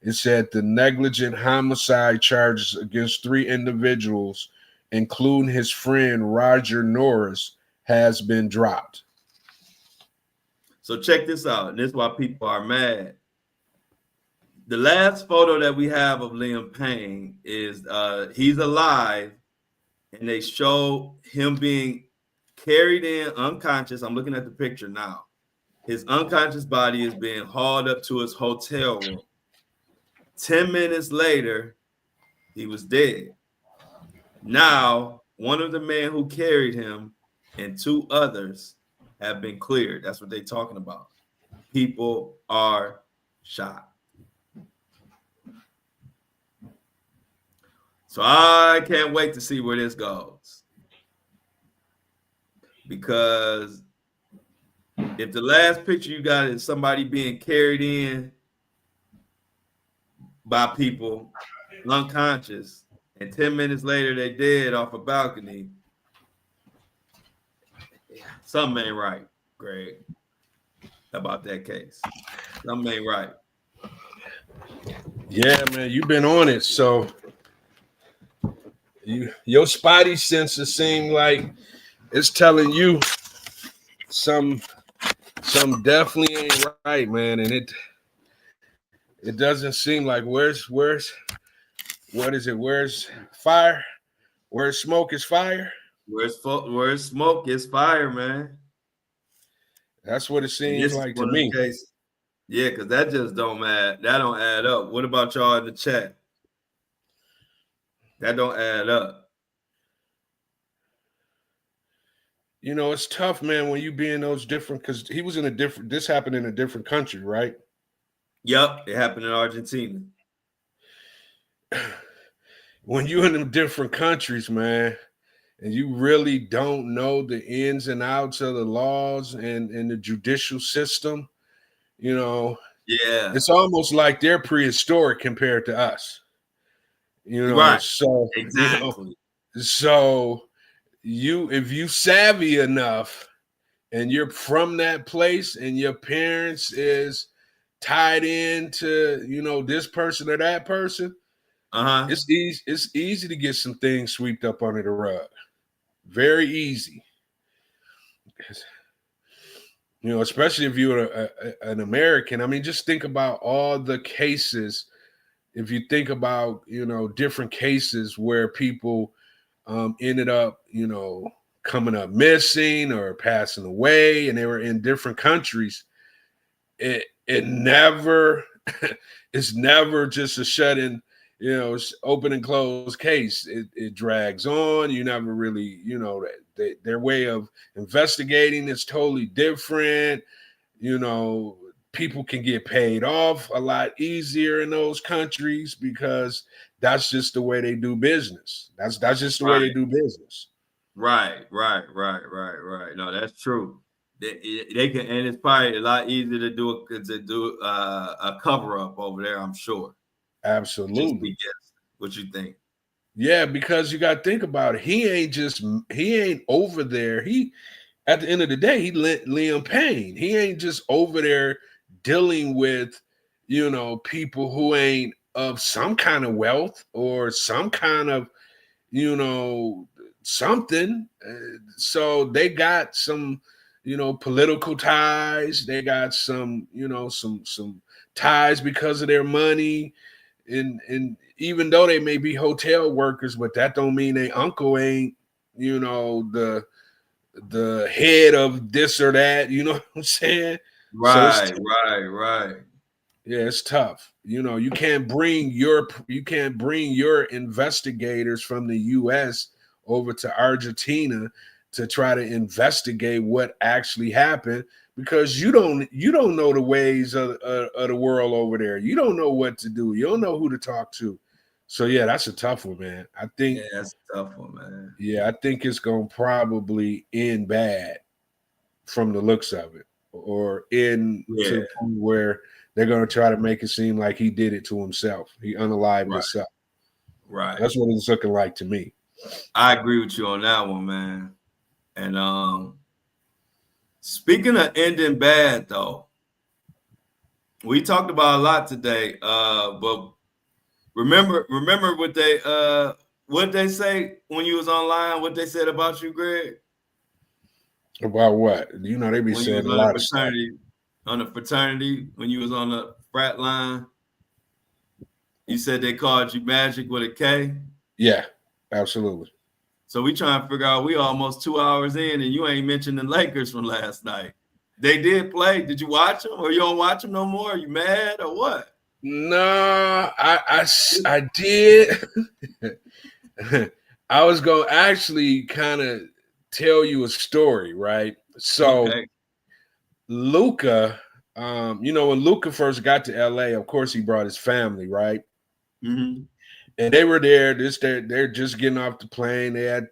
It said the negligent homicide charges against 3 individuals, including his friend Roger Norris, has been dropped. So check this out. And this is why people are mad. The last photo that we have of Liam Payne is he's alive, and they show him being carried in unconscious. I'm looking at the picture now. His unconscious body is being hauled up to his hotel room. 10 minutes later, he was dead. Now, one of the men who carried him and 2 others have been cleared. That's what they're talking about. People are shocked. So I can't wait to see where this goes. Because if the last picture you got is somebody being carried in by people unconscious, and 10 minutes later they dead off a balcony, something ain't right, Greg, about that case. Something ain't right. Yeah, man, you've been on it. So your spidey senses seem like it's telling you some definitely ain't right, man. And it doesn't seem like where's what is it? Where's fire? Where's smoke is fire? Where's smoke is fire, man. That's what it seems This is like to one of the me. cases. Yeah, because that just don't add. That don't add up. What about y'all in the chat? That don't add up. You know, it's tough, man, when you be in those different, because he was in a different, this happened in a different country, right? Yep, it happened in Argentina. When you're in them different countries, man, and you really don't know the ins and outs of the laws and the judicial system, you know, Yeah, it's almost like they're prehistoric compared to us. You know, right. so Exactly. so you if you savvy enough and you're from that place and your parents is tied into, this person or that person, Uh-huh. it's easy to get some things swept up under the rug. Very easy. Especially if you're an American. I mean, just think about all the cases. If you think about, different cases where people ended up, coming up missing or passing away, and they were in different countries. It never, it's never just a shut in, open and closed case. It drags on. You never really, their way of investigating is totally different. People can get paid off a lot easier in those countries because that's just the way they do business. That's just the way they Right. do business. Right. No, that's true. They can, and it's probably a lot easier to do a cover up over there. I'm sure. Just be Absolutely. guessing. What you think? Yeah, because you got to think about it. He ain't over there. He At the end of the day, he Liam Payne. He ain't just over there dealing with, people who ain't of some kind of wealth or some kind of, something. So they got some, political ties. They got some, some ties because of their money. And even though they may be hotel workers, but that don't mean they uncle ain't, the head of this or that, you know what I'm saying? So Right. yeah, it's tough. You can't bring your investigators from the US over to Argentina to try to investigate what actually happened because you don't know the ways of the world over there. You don't know what to do. You don't know who to talk to. So yeah, that's a tough one, man. Yeah, that's a tough one, man. I think it's gonna probably end bad from the looks of it, or in to Yeah, the point where they're going to try to make it seem like he did it to himself. He unalived right, himself. right. That's what it's looking like to me. I agree with you on that one, man. And speaking of ending bad, though, we talked about a lot today. But remember what they say when you was online, what they said about you, Greg? About what? They be When you saying was a lot of stuff. on the fraternity, when you was on the frat line, you said they called you Magic with a K. Yeah, absolutely. So we trying to figure out, we almost 2 hours in and you ain't mentioned the Lakers from last night. They did play. Did you watch them or you don't watch them no more? Are you mad or what? No, I did. I was going to actually kind of tell you a story, right? So Okay. Luca, when Luca first got to LA, of course he brought his family, right? Mm-hmm. And they were there. They're just getting off the plane. They had,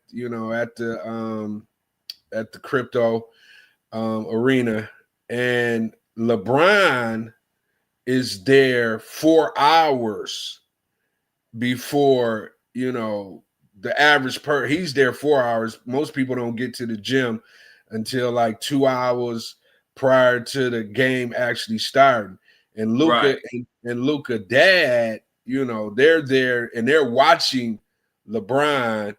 at the crypto arena, and LeBron is there 4 hours before the average he's there 4 hours. Most people don't get to the gym until like 2 hours prior to the game actually starting. And Luca Right. and Luca dad, they're there and they're watching LeBron,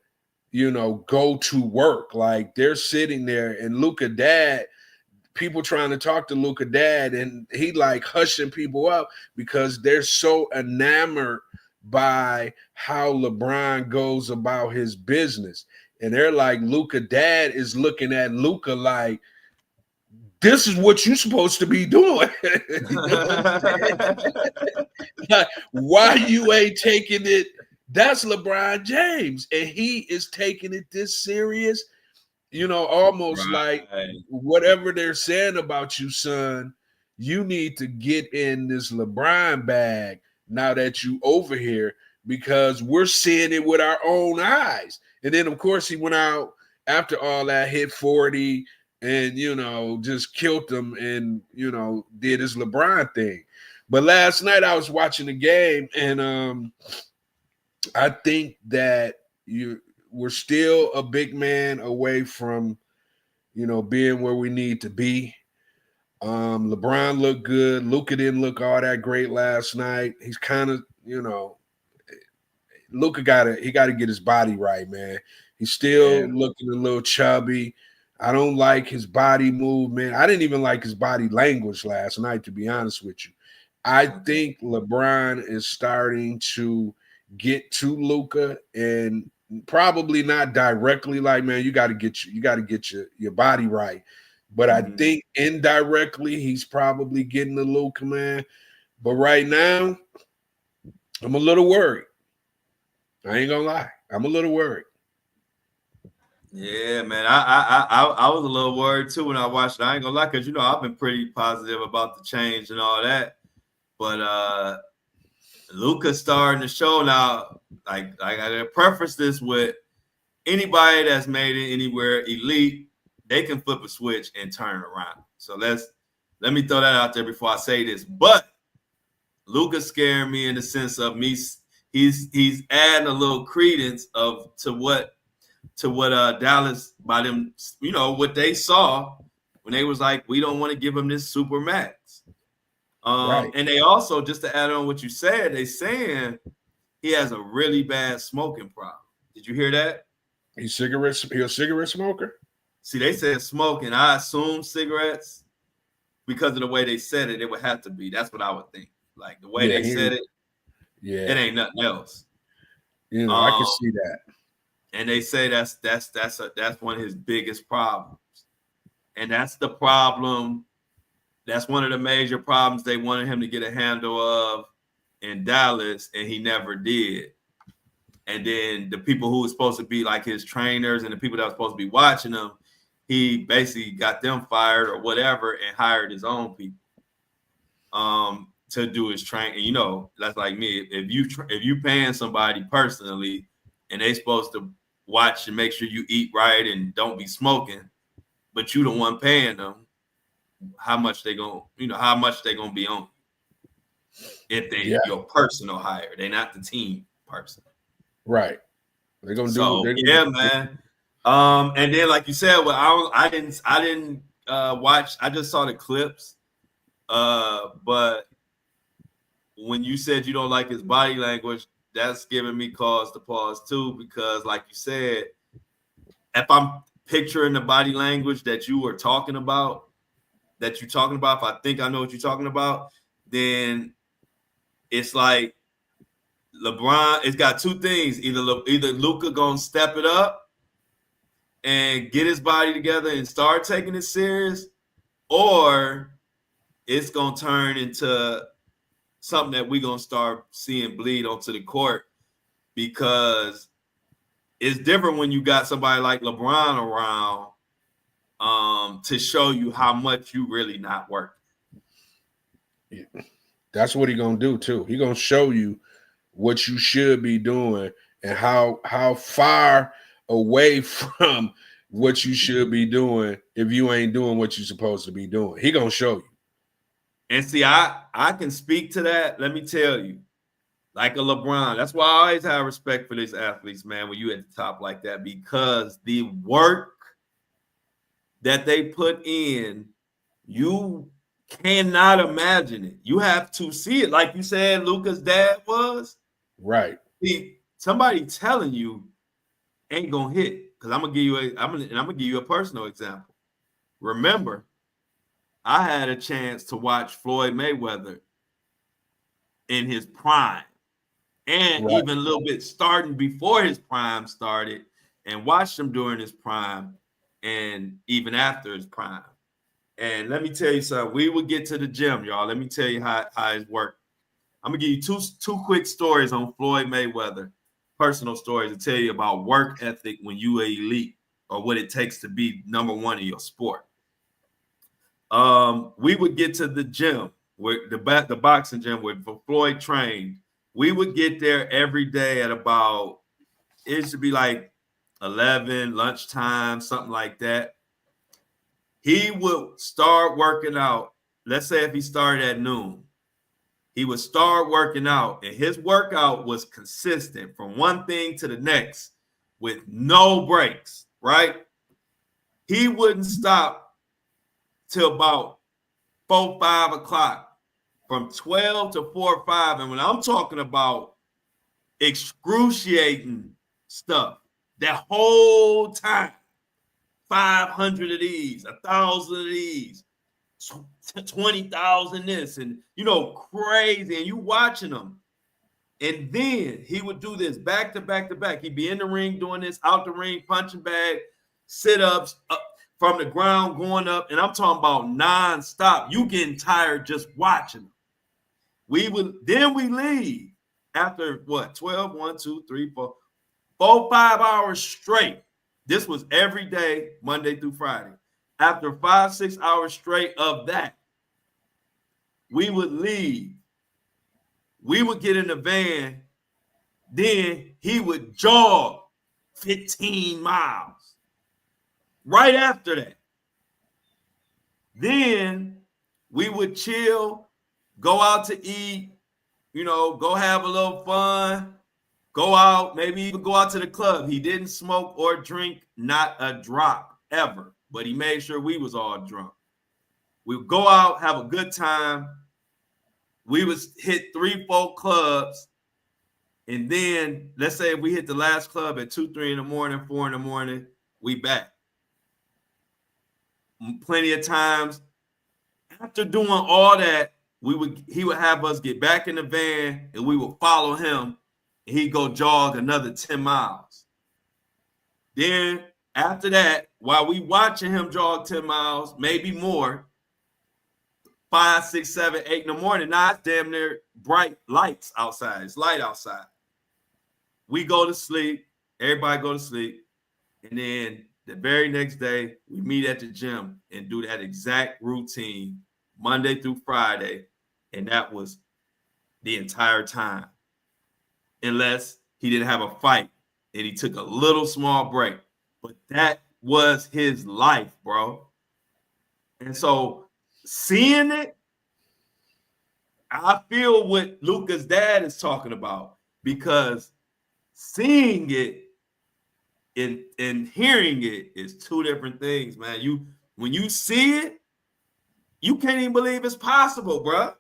go to work. Like they're sitting there and Luca dad, people trying to talk to Luca dad, and he like hushing people up because they're so enamored by how LeBron goes about his business. And they're like, Luca dad is looking at Luca like, this is what you're supposed to be doing. You know what I'm saying? Like, why you ain't taking it? That's LeBron James, and he is taking it this serious. You know, almost like Right. whatever they're saying about you, son, you need to get in this LeBron bag now that you over here because we're seeing it with our own eyes. And then, of course, he went out after all that, hit 40 and, you know, just killed them and, you know, did his LeBron thing. But last night I was watching the game and I think that we're still a big man away from, you know, being where we need to be. LeBron looked good. Luka didn't look all that great last night. He's kind of, you know, Luka gotta get his body right, man. He's still looking a little chubby. I don't like his body movement. I didn't even like his body language last night, to be honest with you. I think LeBron is starting to get to Luka and probably not directly like, man, you got to get your body right. But I think indirectly he's probably getting to Luka, man. But right now, I'm a little worried. I ain't gonna lie. I'm a little worried. Yeah, man. I was a little worried too when I watched it. I ain't gonna lie, because you know I've been pretty positive about the change and all that. But Luka's starting to show now. Like I gotta preface this with anybody that's made it anywhere elite, they can flip a switch and turn around. So let me throw that out there before I say this. But Luka's scaring me in the sense of me. He's adding a little credence to what Dallas, by them, you know, what they saw when they was like, we don't want to give him this super max. Right. And they also, just to add on what you said, they saying he has a really bad smoking problem. Did you hear that? He's a cigarette smoker? See, they said smoking. I assume cigarettes because of the way they said it. It would have to be. That's what I would think. Like the way they said it. Yeah, It ain't nothing else. You know, I can see that. And they say that's one of his biggest problems. And that's the problem. That's one of the major problems they wanted him to get a handle of in Dallas, and he never did. And then the people who were supposed to be like his trainers and the people that were supposed to be watching him, he basically got them fired or whatever and hired his own people to do his training. And you know, that's like me. If you paying somebody personally and they supposed to watch and make sure you eat right and don't be smoking, but you the one paying them, how much they gonna be on if they your personal hire. They not the team person. Right. They're gonna man. And then like you said, well, I didn't watch. I just saw the clips. But when you said you don't like his body language, that's giving me cause to pause too, because like you said, if I'm picturing the body language that you were talking about, if I think I know what you're talking about, then it's like LeBron, it's got two things. Either Luka gonna step it up and get his body together and start taking it serious, or it's gonna turn into something that we're gonna start seeing bleed onto the court, because it's different when you got somebody like LeBron around to show you how much you really not working. Yeah. That's what he's gonna do too. He's gonna show you what you should be doing and how far away from what you should be doing if you ain't doing what you're supposed to be doing. He gonna show you. And see, I can speak to that. Let me tell you, like a LeBron. That's why I always have respect for these athletes, man, when you at the top like that, because the work that they put in, you cannot imagine it. You have to see it. Like you said, Luka's dad was. Right. See, somebody telling you ain't gonna hit. Because I'm gonna give you a personal example. Remember, I had a chance to watch FLoyd Mayweather in his prime, and even a little bit starting before his prime started, and watched him during his prime and even after his prime. And let me tell you something. We would get to the gym, y'all. Let me tell you how it worked. I'm gonna give you two quick stories on FLoyd Mayweather, personal stories to tell you about work ethic when you are elite or what it takes to be number one in your sport. We would get to the gym where the boxing gym where FLoyd trained. We would get there every day at about, it should be like 11, lunchtime, something like that. He would start working out. Let's say if he started at noon, he would start working out, and his workout was consistent from one thing to the next with no breaks, right? He wouldn't stop till about 4, 5 o'clock, from 12 to 4 or 5. And when I'm talking about excruciating stuff, that whole time, 500 of these, 1,000 of these, 20,000 this, and crazy, and you watching them. And then he would do this back to back to back. He'd be in the ring doing this, out the ring, punching bag, sit-ups, up from the ground, going up. And I'm talking about nonstop. You getting tired just watching them. We leave after what? 12, 1, 2, 3, 4, 5 hours straight. This was every day, Monday through Friday. After 5, 6 hours straight of that, we would leave. We would get in the van. Then he would jog 15 miles. Right after that. Then we would chill, go out to eat, go have a little fun, go out, maybe even go out to the club. He didn't smoke or drink, not a drop ever, but he made sure we was all drunk. We would go out, have a good time. We would hit 3, 4 clubs. And then let's say if we hit the last club at 2, 3 in the morning, 4 in the morning, we back. Plenty of times after doing all that, he would have us get back in the van and we would follow him, and he'd go jog another 10 miles. Then after that, while we watching him jog 10 miles, maybe more, 5, 6, 7, 8 in the morning, now it's damn near bright lights outside. It's light outside. We go to sleep. Everybody go to sleep. And then the very next day, we meet at the gym and do that exact routine Monday through Friday. And that was the entire time. Unless he didn't have a fight and he took a little small break. But that was his life, bro. And so seeing it, I feel what Luka's dad is talking about, because seeing it and hearing it is two different things, man. When you see it, you can't even believe it's possible, bro.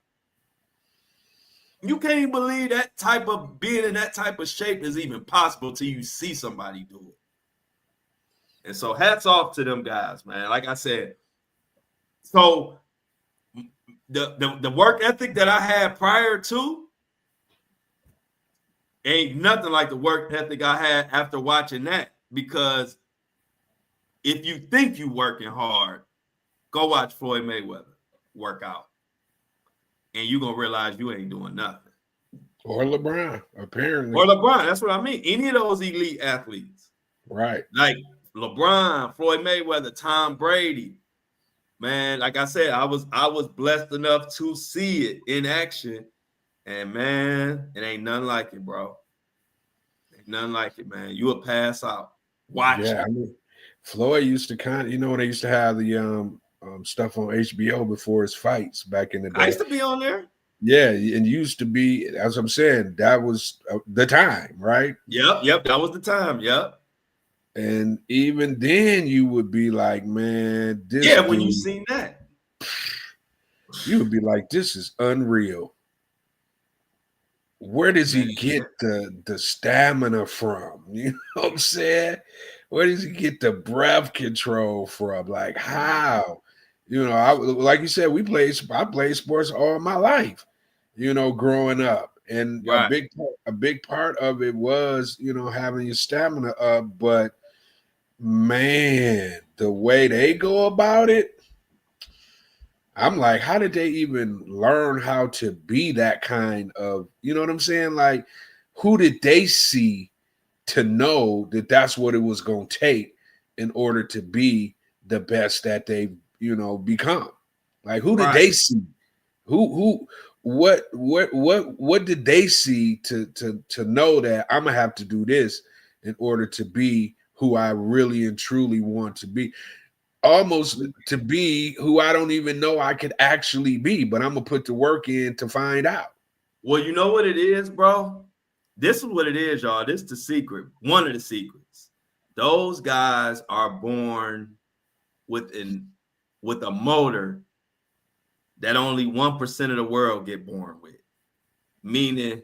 You can't even believe that type of being in that type of shape is even possible till you see somebody do it. And so hats off to them guys, man. Like I said, so the work ethic that I had prior to ain't nothing like the work ethic I had after watching that. Because if you think you working hard, go watch FLoyd Mayweather work out. And you're going to realize you ain't doing nothing. Or LeBron, apparently. Or LeBron, that's what I mean. Any of those elite athletes. Right. Like LeBron, FLoyd Mayweather, Tom Brady. Man, like I said, I was blessed enough to see it in action. And man, it ain't nothing like it, bro. Ain't nothing like it, man. You will pass out. Watch it. I mean, FLoyd used to kind of, when they used to have the stuff on HBO before his fights back in the day. I used to be on there. Yeah, and used to be, as I'm saying, that was the time, right? Yep, that was the time. Yep. And even then, you would be like, man, this. Yeah, when you seen that, you would be like, this is unreal. Where does he get the stamina from? You know what I'm saying? Where does he get the breath control from? Like, how? Like you said, I played sports all my life, growing up. And right. a big part of it was, having your stamina up. But man, the way they go about it, I'm like, how did they even learn how to be that kind of, you know what I'm saying? Like, who did they see to know that that's what it was going to take in order to be the best that they've, become? Like, who did Right. they see? Who, what did they see to know that I'm gonna have to do this in order to be who I really and truly want to be? Almost to be who I don't even know I could actually be, but I'm gonna put the work in to find out. Well, you know what it is, bro? This is what it is, y'all. This is the secret. One of the secrets. Those guys are born with a motor that only 1% of the world get born with. Meaning,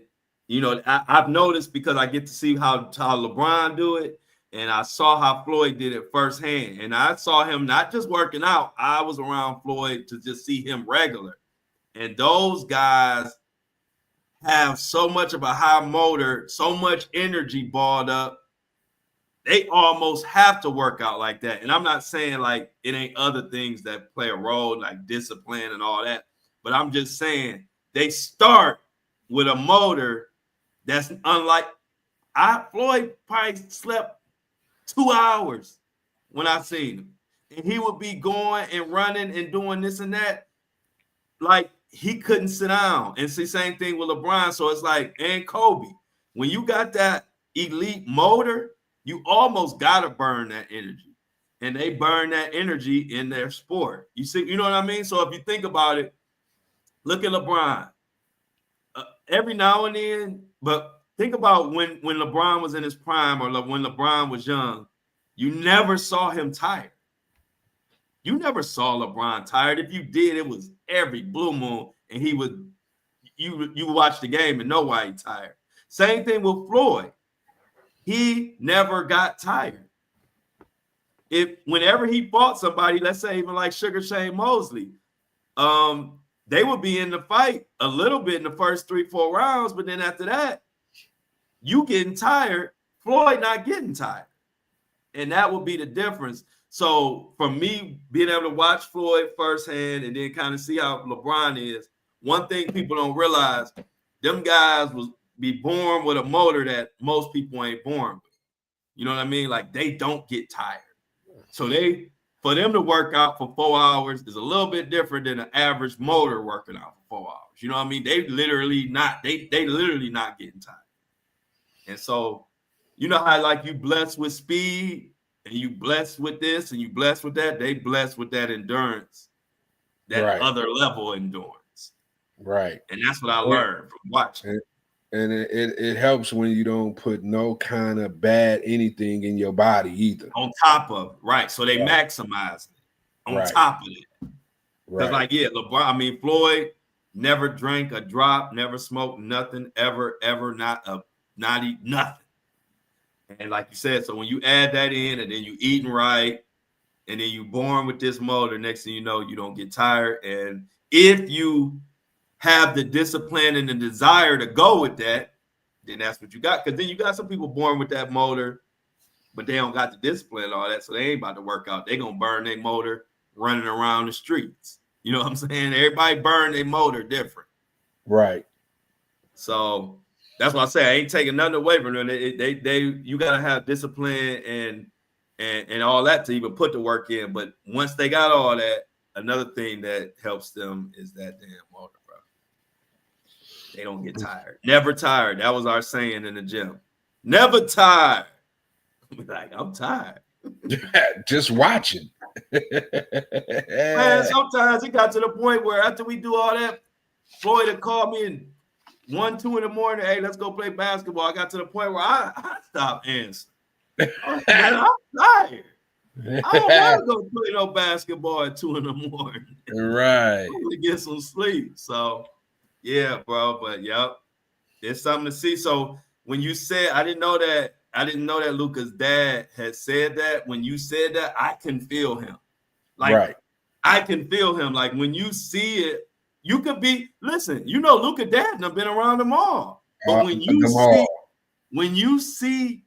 I've noticed because I get to see how LeBron do it, and I saw how Floyd did it firsthand. And I saw him not just working out, I was around Floyd to just see him regular. And those guys have so much of a high motor, so much energy balled up, they almost have to work out like that. And I'm not saying like it ain't other things that play a role, like discipline and all that, but I'm just saying they start with a motor that's unlike Floyd probably slept 2 hours when I seen him. And he would be going and running and doing this and that. Like he couldn't sit down. And see, same thing with LeBron. So it's like, and Kobe, when you got that elite motor, you almost gotta burn that energy. And they burn that energy in their sport. You see, you know what I mean? So if you think about it, look at LeBron. Every now and then, but think about when LeBron was in his prime or when LeBron was young, you never saw him tired. You never saw LeBron tired. If you did, it was every blue moon, and he would you watch the game and know why he's tired. Same thing with Floyd. He never got tired. Whenever he fought somebody, let's say even like Sugar Shane Mosley, they would be in the fight a little bit in the first 3-4 rounds, but then after that, you getting tired, Floyd not getting tired. And that would be the difference. So for me, being able to watch Floyd firsthand and then kind of see how LeBron is, one thing people don't realize, them guys will be born with a motor that most people ain't born with. You know what I mean? Like they don't get tired. So for them to work out for 4 hours is a little bit different than an average motor working out for 4 hours. You know what I mean? They literally not getting tired. And so, you know how like you blessed with speed and you blessed with this and you blessed with that, they blessed with that endurance, that other level endurance. Right. And that's what I learned from watching. And it helps when you don't put no kind of bad anything in your body either. On top of, right. So they maximize it on top of it. Because like, yeah, LeBron, Floyd never drank a drop, never smoked nothing, ever, not eat nothing. And like you said, so when you add that in and then you eating right, and then you born with this motor, next thing you know, you don't get tired. And if you have the discipline and the desire to go with that, then that's what you got. Because then you got some people born with that motor, but they don't got the discipline and all that, so they ain't about to work out. They gonna burn their motor running around the streets. You know what I'm saying? Everybody burn their motor different. Right. So that's why I say I ain't taking nothing away from them. You gotta have discipline and all that to even put the work in. But once they got all that, another thing that helps them is that damn motor, bro. They don't get tired. Never tired. That was our saying in the gym. Never tired. Like, I'm tired. Just watching. Man, sometimes it got to the point where after we do all that, Floyd would call me in 1, 2 in the morning. Hey, let's go play basketball. I got to the point where I stopped answering. Man, I'm tired. I don't want to go play no basketball at 2 in the morning. Right. I want to get some sleep. So, yeah, bro. But yep, it's something to see. So when you said, I didn't know that Luka's dad had said that. When you said that, I can feel him. Like, I can feel him. Like when you see it, you could be, listen, you know, Luka dad have been around them all. But when you see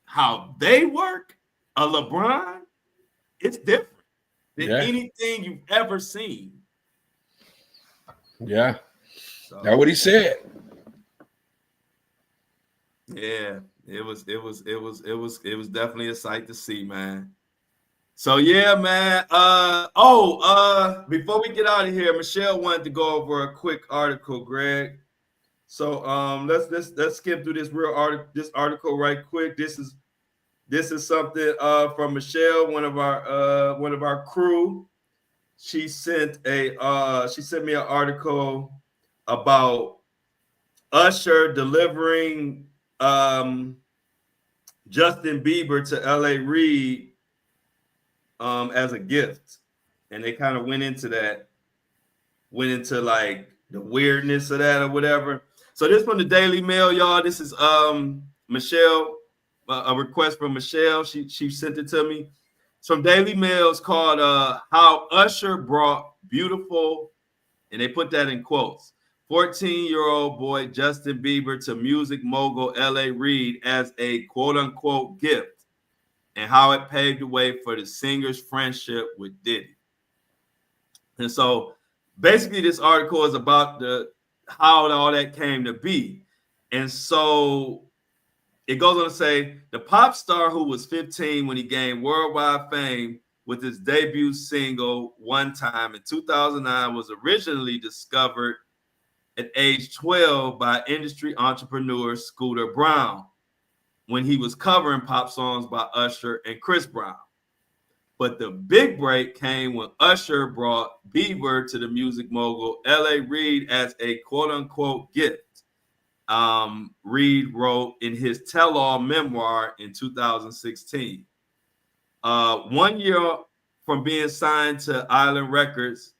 how they work, a LeBron, it's different than anything you've ever seen. Yeah. So That's what he said. yeah, it was definitely a sight to see, man. So yeah, man. Before we get out of here, Michelle wanted to go over a quick article, Greg. So let's skip through this article right quick. This is something from Michelle, one of our crew. She sent me an article about Usher delivering Justin Bieber to LA Reid as a gift. And they kind of went into like the weirdness of that or whatever. So this from the Daily Mail, y'all. This is Michelle, a request from Michelle. She sent it to me. It's from Daily Mail. It's called How Usher Brought Beautiful, and they put that in quotes, 14-year-old boy Justin Bieber to music mogul LA Reid as a quote-unquote gift, and how it paved the way for the singer's friendship with Diddy. And so basically this article is about how all that came to be. And so it goes on to say the pop star, who was 15 when he gained worldwide fame with his debut single One Time in 2009, was originally discovered at age 12 by industry entrepreneur Scooter Braun when he was covering pop songs by Usher and Chris Brown. But the big break came when Usher brought Bieber to the music mogul LA Reid as a quote-unquote gift. Reid wrote in his tell-all memoir in 2016. 1 year from being signed to Island Records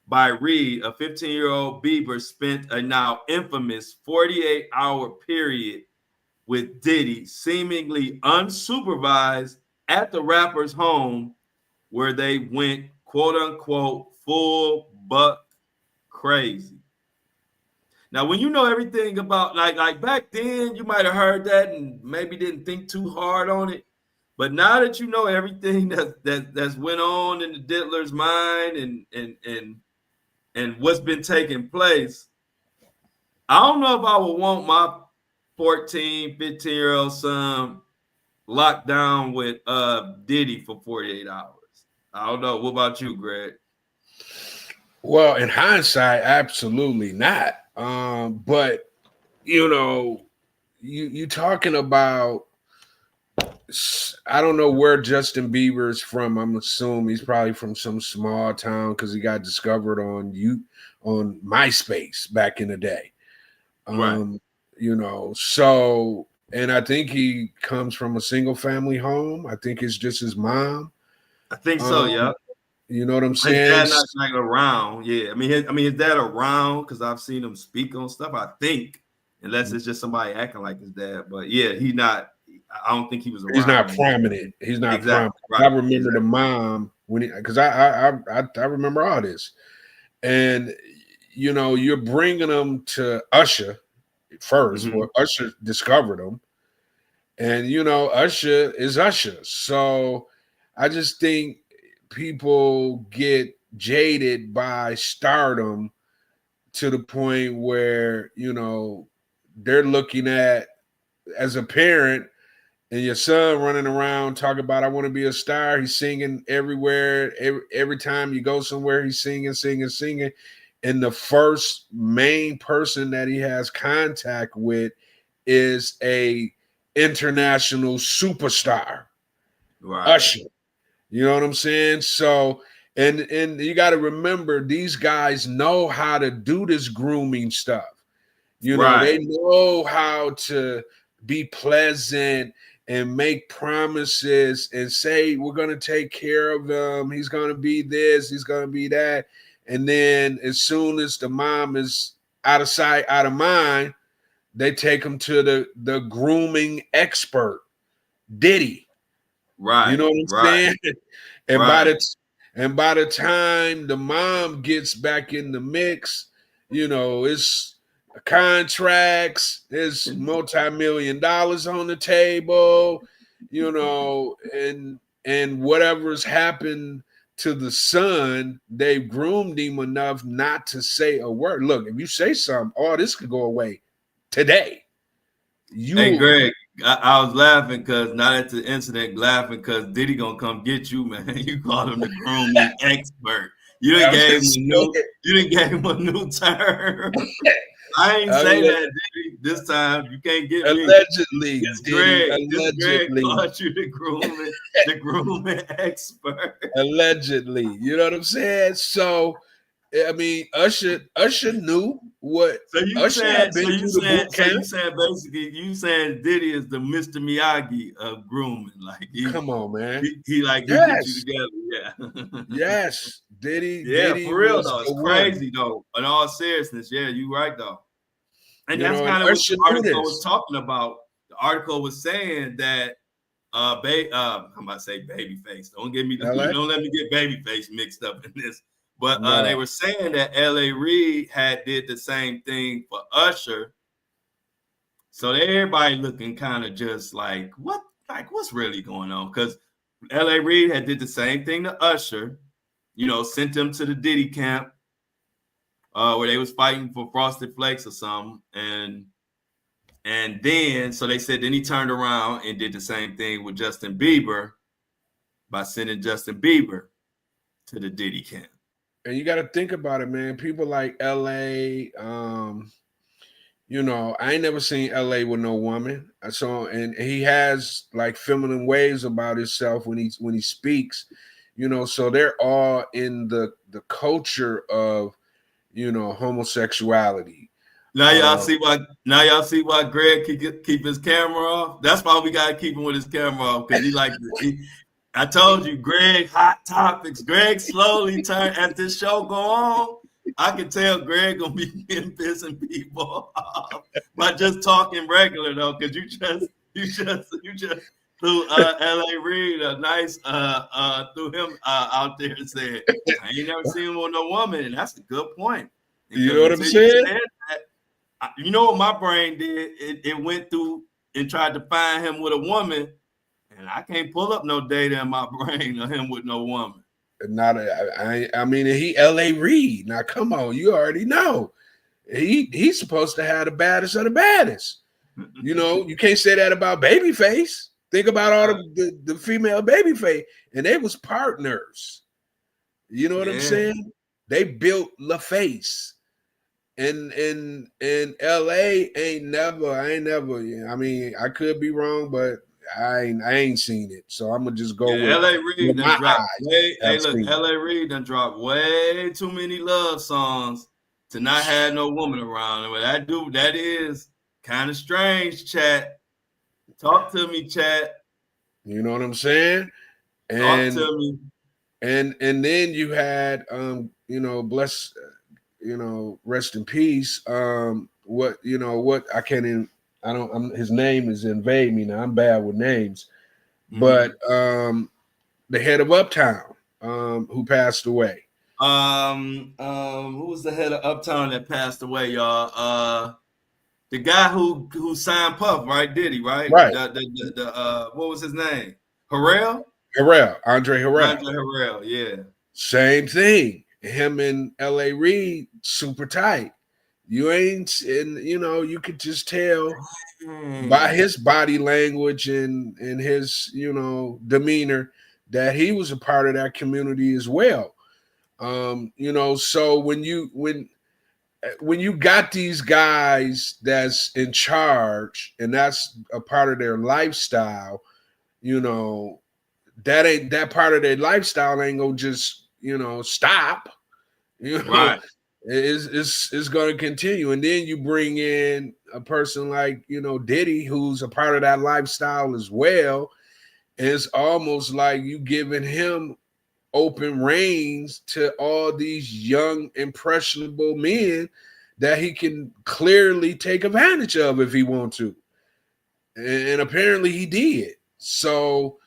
by Reid, a 15-year-old Bieber spent a now infamous 48-hour period with Diddy, seemingly unsupervised, at the rapper's home, where they went quote-unquote full buck crazy. Now, when you know everything about like back then, you might have heard that and maybe didn't think too hard on it. But now that you know everything that's went on in the diddler's mind and what's been taking place, I don't know if I would want my 14, 15-year-old son locked down with Diddy for 48 hours. I don't know. What about you, Greg? Well, in hindsight, absolutely not. But you talking about, I don't know where Justin Bieber's from. I'm assuming he's probably from some small town because he got discovered on MySpace back in the day. Right. So, and I think he comes from a single family home. I think it's just his mom. I think so. Yeah. You know what I'm His saying? dad not like around. Yeah. I mean, his dad around because I've seen him speak on stuff. I think, unless it's just somebody acting like his dad. But yeah, he not. I don't think he was around. He's not prominent. He's not exactly. prominent. Right. I remember the mom because I remember all this, and you're bringing them to Usher first. Mm-hmm. Well, Usher discovered him, and Usher is Usher. So I just think people get jaded by stardom to the point where they're looking at, as a parent, and your son running around talking about, I want to be a star. He's singing everywhere. Every time you go somewhere, he's singing. And the first main person that he has contact with is a international superstar, Right. Usher. You know what I'm saying? So, and you got to remember, these guys know how to do this grooming stuff. They know how to be pleasant and make promises and say, we're going to take care of him. He's going to be this, he's going to be that. And then as soon as the mom is out of sight, out of mind, they take him to the grooming expert, Diddy. Right. You know what I'm saying? And by the time the mom gets back in the mix, it's contracts, there's multi-million dollars on the table, and whatever's happened to the son, they've groomed him enough not to say a word. Look, if you say something, all this could go away today. Hey, Greg, I was laughing because not at the incident, laughing because Diddy gonna come get you, man. You called him the grooming expert. You didn't gave him a new term. I ain't say that, Diddy. This time you can't get me. Allegedly, Greg. Allegedly. Greg called you the grooming expert. Allegedly, you know what I'm saying? So, I mean, Usher knew what. So you saying basically you saying Diddy is the Mr. Miyagi of grooming, like come on, man. He gets you together, yeah. Yes, Diddy. Yeah, Diddy for real though, it's crazy though. In all seriousness, yeah, you right though. And that's kind of what the article was talking about. The article was saying that I'm about to say Babyface. Don't let me get Babyface mixed up in this. But they were saying that L.A. Reid did the same thing for Usher. So everybody looking kind of just like, what's really going on? Because L.A. Reid did the same thing to Usher, sent him to the Diddy camp where they was fighting for Frosted Flakes or something. And then, so they said, then he turned around and did the same thing with Justin Bieber by sending Justin Bieber to the Diddy camp. And you got to think about it, man. People like LA, I ain't never seen LA with no woman. And he has like feminine ways about himself when he speaks, so they're all in the culture of, homosexuality. Now y'all see why Greg keep his camera off. That's why we gotta keep him with his camera off, because I told you, Greg, hot topics. Greg slowly turn as this show go on. I can tell Greg gonna be pissing people off by just talking regular though, because you just threw L.A. Reid a nice threw him out there and said, I ain't never seen him with no woman, and that's a good point. You know what I'm saying? You know what my brain did? It went through and tried to find him with a woman. And I can't pull up no data in my brain of him with no woman. I mean, he L.A. Reid. Now, come on, you already know. He's supposed to have the baddest of the baddest. You can't say that about Babyface. Think about all the female Babyface. And they was partners. You know what I'm saying? They built LaFace. And LA ain't never, I mean, I could be wrong, but I ain't seen it, so I'm gonna just go with L.A. Reid done dropped L.A. Reid done dropped way too many love songs to not have no woman around. And that is kind of strange, chat. Talk to me, chat. You know what I'm saying? Talk to me. And then you had rest in peace. His name is invade me now. I'm bad with names. But the head of Uptown, who passed away. Who was the head of Uptown that passed away, y'all? The guy who signed Puff, right? Diddy, right? Right. What was his name? Andre Harrell, yeah. Same thing. Him and L.A. Reid, super tight. You could just tell by his body language and his, demeanor that he was a part of that community as well. So when you got these guys that's in charge and that's a part of their lifestyle, that part of their lifestyle ain't gonna just, stop. Right. It's going to continue. And then you bring in a person like, Diddy, who's a part of that lifestyle as well. And it's almost like you giving him open reins to all these young, impressionable men that he can clearly take advantage of if he wants to. And apparently he did. So,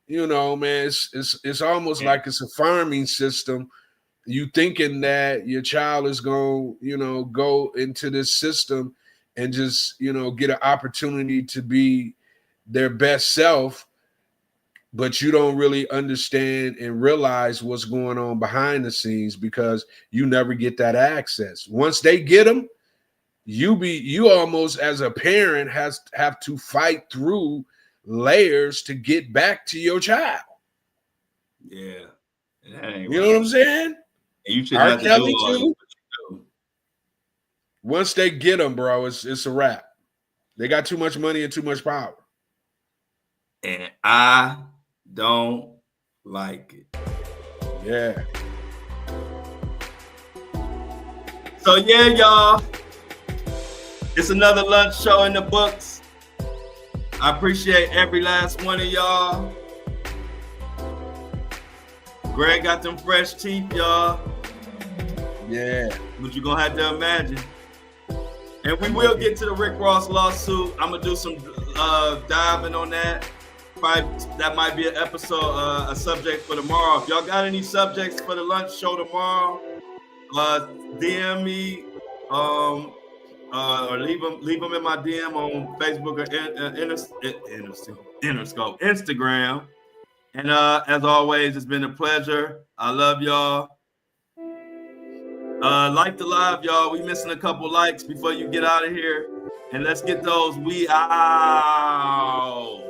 man, it's almost like it's a farming system. You thinking that your child is going to, go into this system and just, get an opportunity to be their best self. but you don't really understand and realize what's going on behind the scenes because you never get that access. Once they get them, you almost as a parent have to fight through layers to get back to your child. Yeah, that ain't You know right. what I'm saying? And you shouldn't R. have to do Kelly all this, too. but you do. Once they get them, bro, it's a wrap. They got too much money and too much power. And I don't like it. Yeah. So yeah, y'all. It's another lunch show in the books. I appreciate every last one of y'all. Greg got them fresh teeth, y'all. Yeah. But you're gonna have to imagine. And we will get to the Rick Ross lawsuit. I'm gonna do some diving on that. Probably that might be an episode, a subject for tomorrow. If y'all got any subjects for the lunch show tomorrow, DM me, or leave them in my DM on Facebook or Interscope, Instagram. And as always, it's been a pleasure. I love y'all. Like the live, y'all. We missing a couple likes before you get out of here. And let's get those. We out.